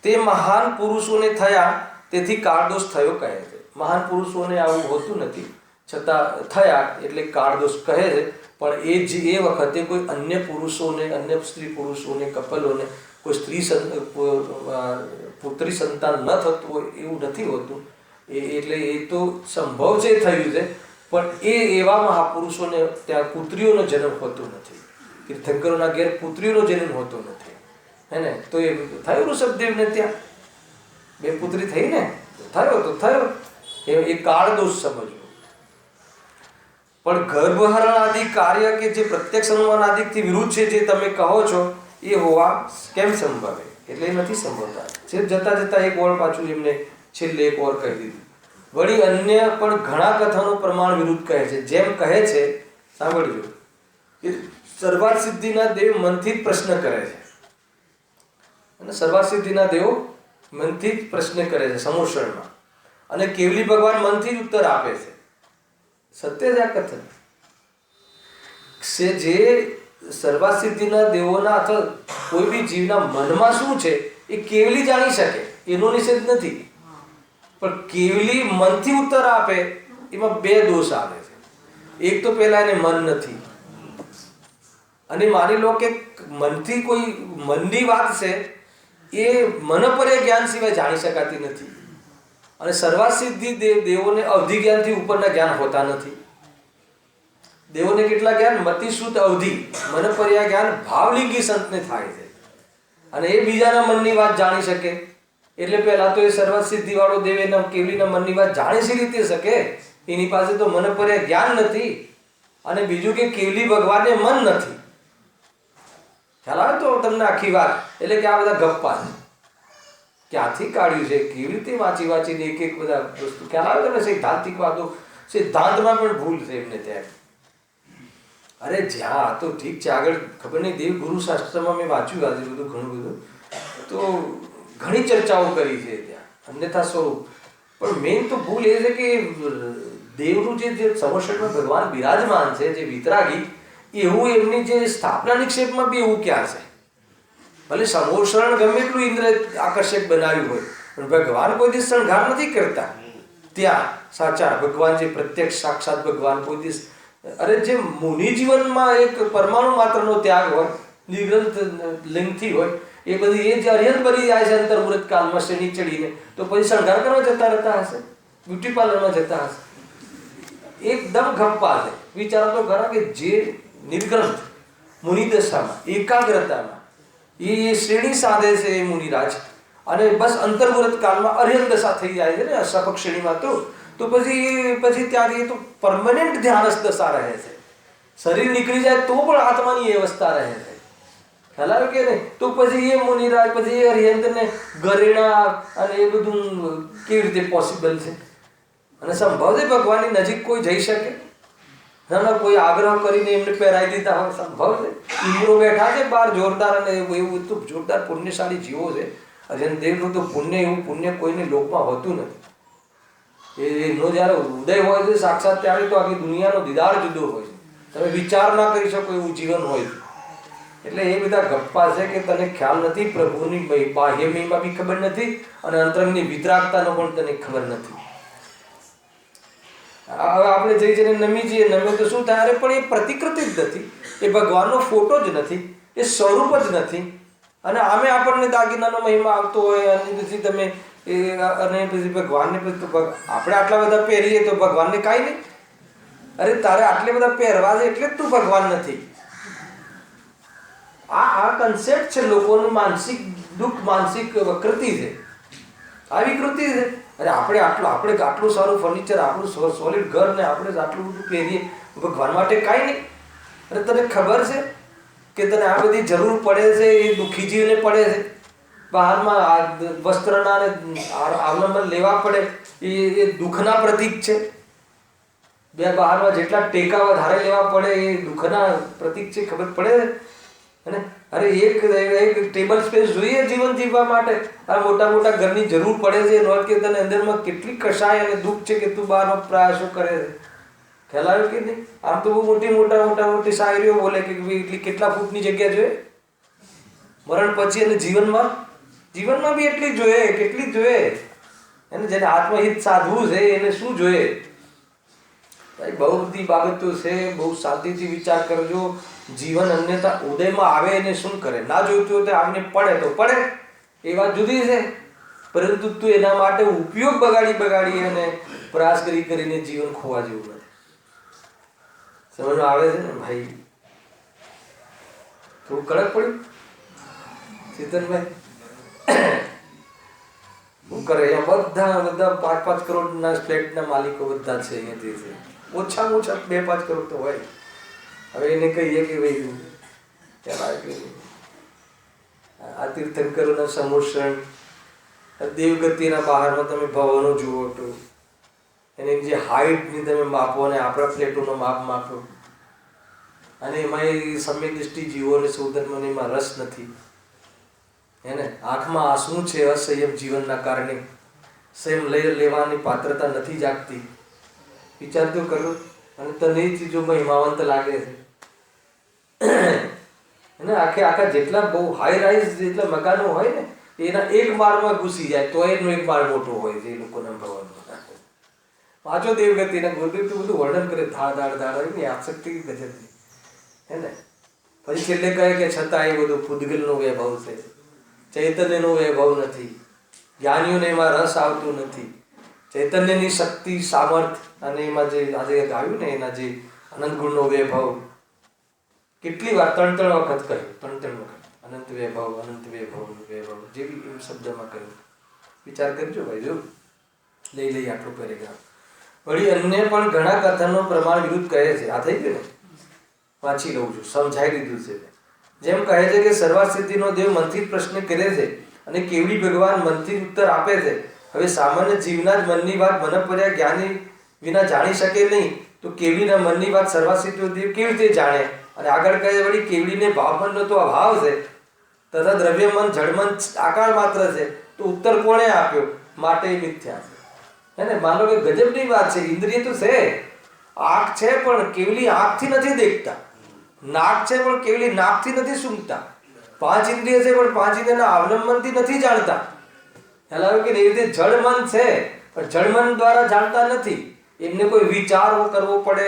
Speaker 1: તે મહાન પુરુષોને થયા, તેથી કાળદોષ થયો કહે છે. મહાન પુરુષોને આવું હોતું નથી, છતાં થયા એટલે કાળદોષ કહે છે. પણ એ વખતે કોઈ અન્ય પુરુષોને, અન્ય સ્ત્રી પુરુષોને, કપલોને કોઈ સ્ત્રી પુત્રી સંતાન ન થતું હોય એવું નથી હોતું. એટલે એ તો સંભવ છે, થયું છે. પણ એ એવા મહાપુરુષોને ત્યાં પુત્રીઓનો જન્મ હોતો નથી. તીર્થંકરોના ઘેર પુત્રીઓનો જન્મ હોતો નથી, હે ને. તો એ થયું ઋષભદેવને ત્યાં 2 પુત્રી થઈ ને, થયો તો થયો. એ કાળ દોષ સમજવો. પણ ગર્ભહરણ આદિ કાર્ય કે જે પ્રત્યક્ષ અનુમાન આદિથી વિરુદ્ધ છે, જે તમે કહો છો એ હોવા કેમ સંભવે? એટલે એ નથી સંભવતા. છે જતા જતા એક ઓર પાછું એમને છેલ્લે એક ઓર કહી દીધું. વળી અન્ય પણ ઘણા કથાનો પ્રમાણ વિરુદ્ધ કહે છે. જેમ કહે છે, સાંભળજો, કે સર્વાર્થ સિદ્ધિના દેવ મનથી જ પ્રશ્ન કરે છે. અને સર્વાર્થ સિદ્ધિના દેવો મનથી જ પ્રશ્ન કરે છે સમોષણમાં, અને કેવલી ભગવાન મનથી જ ઉત્તર આપે છે. સત્ય જ આ કથન છે. જે સર્વાર્થ સિદ્ધિના દેવોના અથવા કોઈ બી જીવના મનમાં શું છે એ કેવલી જાણી શકે, એનો નિષેધ નથી. પણ કેવલી મનથી ઉત્તર આપે એમાં 2 દોષ આવે છે. એક તો પહેલા એને મન નથી, અને માની લો કે મનથી કોઈ મનની વાત છે એ મન પર એ જ્ઞાન સિવાય જાણી શકાતી નથી. અને સર્વાર્થ સિદ્ધિ દેવોને અવધિ જ્ઞાનથી ઉપરના જ્ઞાન હોતા નથી. દેવોને કેટલા જ્ઞાન? મતિશ્રુત અવધિ, મન પર્યા જ્ઞાન ભાવલિંગી સંતને થાય છે. અને એ બીજાના મનની વાત જાણી શકે એટલે પહેલા તો એ સર્વસિદ્ધિ વાળો દેવ એના કેવલીના મનની વાત જાણી સી રીતે શકે? એની પાસે તો મન પર જ્ઞાન નથી, અને બીજું કે કેવલી ભગવાનને મન નથી. ખ્યાલ આવે તો તમને આખી વાત? એટલે કે આ બધા ગપ્પા છે, ક્યાંથી કાઢ્યું છે, કેવી રીતે વાંચી વાંચીને એક એક બધા વસ્તુ. ખ્યાલ આવે તમને? સૈદ્ધાંતિક વાતો, સિદ્ધાંતમાં પણ ભૂલ છે એમને ત્યાં. અરે જ્યાં તો ઠીક છે, આગળ ખબર નહીં દેવ ગુરુ શાસ્ત્રમાં મેં વાંચ્યું આજે બધું ઘણું બધું, તો ઘણી ચર્ચાઓ કરી છે ત્યાં અન્યથા સ્વરૂપ. પણ મેઇન તો ભૂલ એ છે કે દેવનું જે સમોષણમાં ભગવાન બિરાજમાન છે, જે વિતરાગી, એવું એમની જે સ્થાપના નિક્ષેપમાં બી એવું ક્યાં છે? ભલે સમોષણ ગમે એટલું ઇન્દ્ર આકર્ષક બનાવ્યું હોય, પણ ભગવાન કોઈ દિવસ શણગાર નથી કરતા ત્યાં. સાચા ભગવાન જે પ્રત્યક્ષ સાક્ષાત ભગવાન કોઈ દિવસ, અરે જે મુનિ જીવનમાં એક પરમાણુ માત્રનો ત્યાગ હોય, નિગ્રંથ લિંગથી હોય, એ બધી એ જે અર્યંત બની જાય છે અંતર્મુહૂર્ત કાળમાં શ્રેણી ચડીને, તો પછી શણગાર કરવા જતા રહેતા હશે, બ્યુટી પાર્લરમાં જતા હશે. એકદમ ગપ્પા છે. વિચારો તો ખરા કે જે નિર્ગ્રંથ મુનિ દશામાં એકાગ્રતામાં એ શ્રેણી સાધે છે એ મુનિરાજ, અને બસ અંતર્મુહૂર્ત કાળમાં અર્યંત દશા થઈ જાય છે ને અષ્ટાપક શ્રેણીમાં, તો પછી ત્યાંથી તો પરમનન્ટ ધ્યાનસ્થ દશા રહે છે. શરીર નીકળી જાય તો પણ આત્માની એ અવસ્થા રહે છે. ખ્યાલ આવે કે નહીં? તો પછી એ મુનિરાજ, પછી એ અર્યંતને ગરેણા અને એ બધું કેવી રીતે પોસિબલ છે? અને સંભવ છે ભગવાનની નજીક કોઈ જઈ શકે? ના, કોઈ આગ્રહ કરીને એમને પહેરાવી દીધા હોય? સંભવ છે? ઇન્દ્રો બેઠા છે બહાર જોરદાર, અને એવું તો જોરદાર પુણ્યશાળી જીવો છે. અર્યંત દેવનું તો પુણ્ય, એવું પુણ્ય કોઈને લોકમાં હોતું નથી. એનો જ્યારે ઉદય હોય છે સાક્ષાત, ત્યારે તો આખી દુનિયાનો દીદાર જુદો હોય છે. તમે વિચાર ના કરી શકો એવું જીવન હોય છે. એટલે એ બધા ગપ્પા છે કે તને ખ્યાલ નથી, પ્રભુની બાહ્ય મહિમા બી ખબર નથી, અને અંતરંગની વિતરાગતાનો પણ તને ખબર નથી. હવે આપણે જઈ જઈને નમી જઈએ, નમે તો શું થાય? અરે પણ એ પ્રતિકૃતિ જ નથી, એ ભગવાનનો ફોટો જ નથી, એ સ્વરૂપ જ નથી. અને આમે આપણને દાગીનાનો મહિમા આવતો હોય, અને પછી તમે અને પછી ભગવાનને આપણે આટલા બધા પહેરીએ તો ભગવાનને કાંઈ નહીં. અરે તારે આટલે બધા પહેરવા છે એટલે જ તું ભગવાન નથી. આ કન્સેપ્ટ છે લોકોનું માનસિક દુઃખ, માનસિક વકૃતિ છે, આ વિકૃતિ છે. અરે આપણે આટલું સારું ફર્નિચર, આપણું સોલિડ ઘર, ને આપણે આટલું બધું પહેરીએ, ભગવાન માટે કાંઈ નહીં. અરે તને ખબર છે કે તને આ બધી જરૂર પડે છે એ દુઃખી જીવને પડે છે? બહારમાં વસ્ત્રના અવલંબન લેવા પડે એ દુઃખના પ્રતીક છે. બહારમાં જેટલા ટેકા વધારે લેવા પડે એ દુઃખના પ્રતીક છે, ખબર પડે? અને અરે એક ટેબલ સ્પેસ જોઈએ જીવન જીવવા માટે, આ મોટા મોટા ઘરની જરૂર પડે છે, નોંધ કે તને અંદરમાં કેટલી કશાય અને દુઃખ છે કે તું બહારનો પ્રયાસો કરે છે. ખ્યાલ આવ્યો કે નહીં? આમ તો બહુ મોટી શાયરીઓ બોલે કે એટલી કેટલા ફૂટની જગ્યા જોઈએ મરણ પછી, અને જીવનમાં બી એટલી જોઈએ, કેટલી જોઈએ. એને જેને આત્મહિત સાધવું છે એને શું જોઈએ? ભાઈ બહુ બધી બાબતો છે, બહુ શાંતિથી વિચાર કરજો. જીવન અન્યથા ઉદયમાં આવે એને શું કરે? ના જોઈતું હોય તો આમને પડે તો પડે, એ વાત જુદી છે. પરંતુ તું એના માટે ઉપયોગ બગાડી અને પ્રયાસ કરીને જીવન ખોવા જેવું નથી. સમજમાં આવે છે ને ભાઈ? થોડું કડક પડ્યું ચેતનભાઈ? શું કરે અહીંયા બધા 5-5 કરોડના ફ્લેટના માલિકો બધા છે અહીંયાથી છે. ઓછામાં ઓછા 2-5 કરોડ તો હોય. હવે એને કહીએ કે ભાઈ આ તીર્થંકરોના સમોષણ, દેવગતિના બહારમાં તમે ભવનો જુઓ તો એની જે હાઈટની તમે માપો, અને આપણા ફ્લેટોનો માપો, અને એમાં એ સમ્યક દૃષ્ટિ જીવોને સૌધર્મને એમાં રસ નથી. એને આંખમાં આંસુ છે અસંયમ જીવનના કારણે, સંયમ લેવાની પાત્રતા નથી જાગતી. વિચાર તો કરો. અને તને એ ચીજોમાં હિમાવંત લાગે છે. અને આખા જેટલા બહુ હાઈ રાઈઝ જેટલા મકાનો હોય ને, એના એક માળમાં ઘૂસી જાય તો એનો એક માળ મોટો હોય છે એ લોકોના ભવનમાં. વાંચો દેવગતિના ગુરુદેવ તો બધું વર્ણન કરે, ધાડ હોય ને, આસક્તિ ગજબની હે ને. પછી છેલ્લે કહે કે છતાં એ બધું પૂદગલનો વૈભવ છે, ચૈતન્યનો વૈભવ નથી, જ્ઞાનીઓને એમાં રસ આવતું નથી. ચૈતન્યની શક્તિ, સામર્થ, અને એમાં જે આજે ગાયું ને એના જે અનંત ગુણનો વૈભવ, કેટલી વાર 3 વખત કહ્યું, 3 વખત અનંત વૈભવ જેવી શબ્દમાં કહ્યું. વિચાર કરજો ભાઈ. જો લઈ લઈએ આટલું પેરેગ્રાફ. વળી અન્ય પણ ઘણા કથનનો પ્રમાણ વિરુદ્ધ કહે છે. આ થઈ ગયું ને, વાંચી લઉં છું, સમજાઈ દીધું છે. જેમ કહે છે કે સર્વસિદ્ધિનો દેવ મનથી જ પ્રશ્ન કરે છે અને કેવડી ભગવાન મનથી ઉત્તર આપે છે. હવે સામાન્ય જીવના જ મનની વાત મનપર્યા જ્ઞાની વિના જાણી શકે નહીં, તો કેવડીના મનની વાત સર્વસિદ્ધિનો દેવ કેવી રીતે જાણે? અને આગળ કહે વળી કેવડીને ભાવમનનો તો અભાવ છે તથા દ્રવ્યમન જળમન આકાર માત્ર છે, તો ઉત્તર કોણે આપ્યો? માટે મિથ્યા છે. હે ને? માનો કે ગજબની વાત છે. ઇન્દ્રિય તો છે, આંખ છે પણ કેવલી આંખથી નથી દેખતા, નાક છે પણ કેવલી નાકથી નથી સૂંઘતા, 5 ઇન્દ્રિય છે પણ 5 ઇન્દ્રિયના અવલંબનથી નથી જાણતા. ખ્યાલ આવ્યો કે એવી રીતે જળમન છે પણ જળમન દ્વારા જાણતા નથી. એમને કોઈ વિચારો કરવો પડે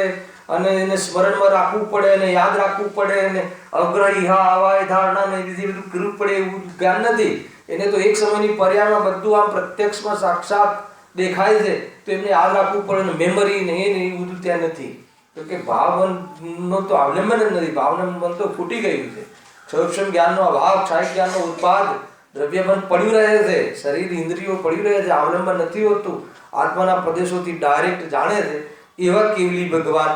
Speaker 1: અને એને સ્મરણમાં રાખવું પડે અને યાદ રાખવું પડે અને અગ્રહ ઇહા આવાય ધારણા ને એ બધું કરવું પડે એવું જ્ઞાન નથી. એને તો એક સમયની પર્યામાં બધું આમ પ્રત્યક્ષમાં સાક્ષાત દેખાય છે, તો એમને યાદ રાખવું પડે ને મેમરી ને એ બધું ત્યાં નથી. તો કે ભાવનો તો અવલંબન જ નથી. ભાવના મન તો ફૂટી ગયું છે. સૂક્ષ્મ જ્ઞાનનો અભાવ, ક્ષાય જ્ઞાનનો ઉત્પાદ, દ્રવ્યમન પડ્યું રહે છે, શરીર ઇન્દ્રિયો પડ્યું રહે છે, અવલંબન નથી હોતું, આત્માના પ્રદેશોથી ડાયરેક્ટ જાણે છે. એવા કેવલી ભગવાન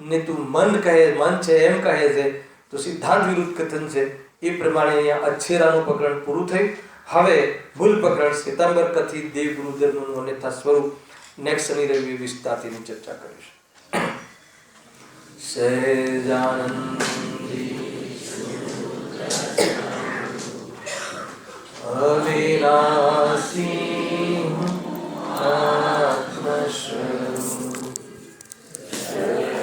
Speaker 1: ને તું મન કહે, મન છે એમ કહે છે, તો સિદ્ધાંત વિરુદ્ધ કથન છે. એ પ્રમાણે અહીંયા અચ્છેરાનું પ્રકરણ પૂરું થયું. હવે મૂળ પ્રકરણ શ્વેતાંબર કથિત દેવ ગુરુ ધર્મનું અન્યથા સ્વરૂપ નેક્સ્ટ શનિ રવિ વિસ્તારથી ચર્ચા કરીશું. સહેજાનંદી અવિનાશી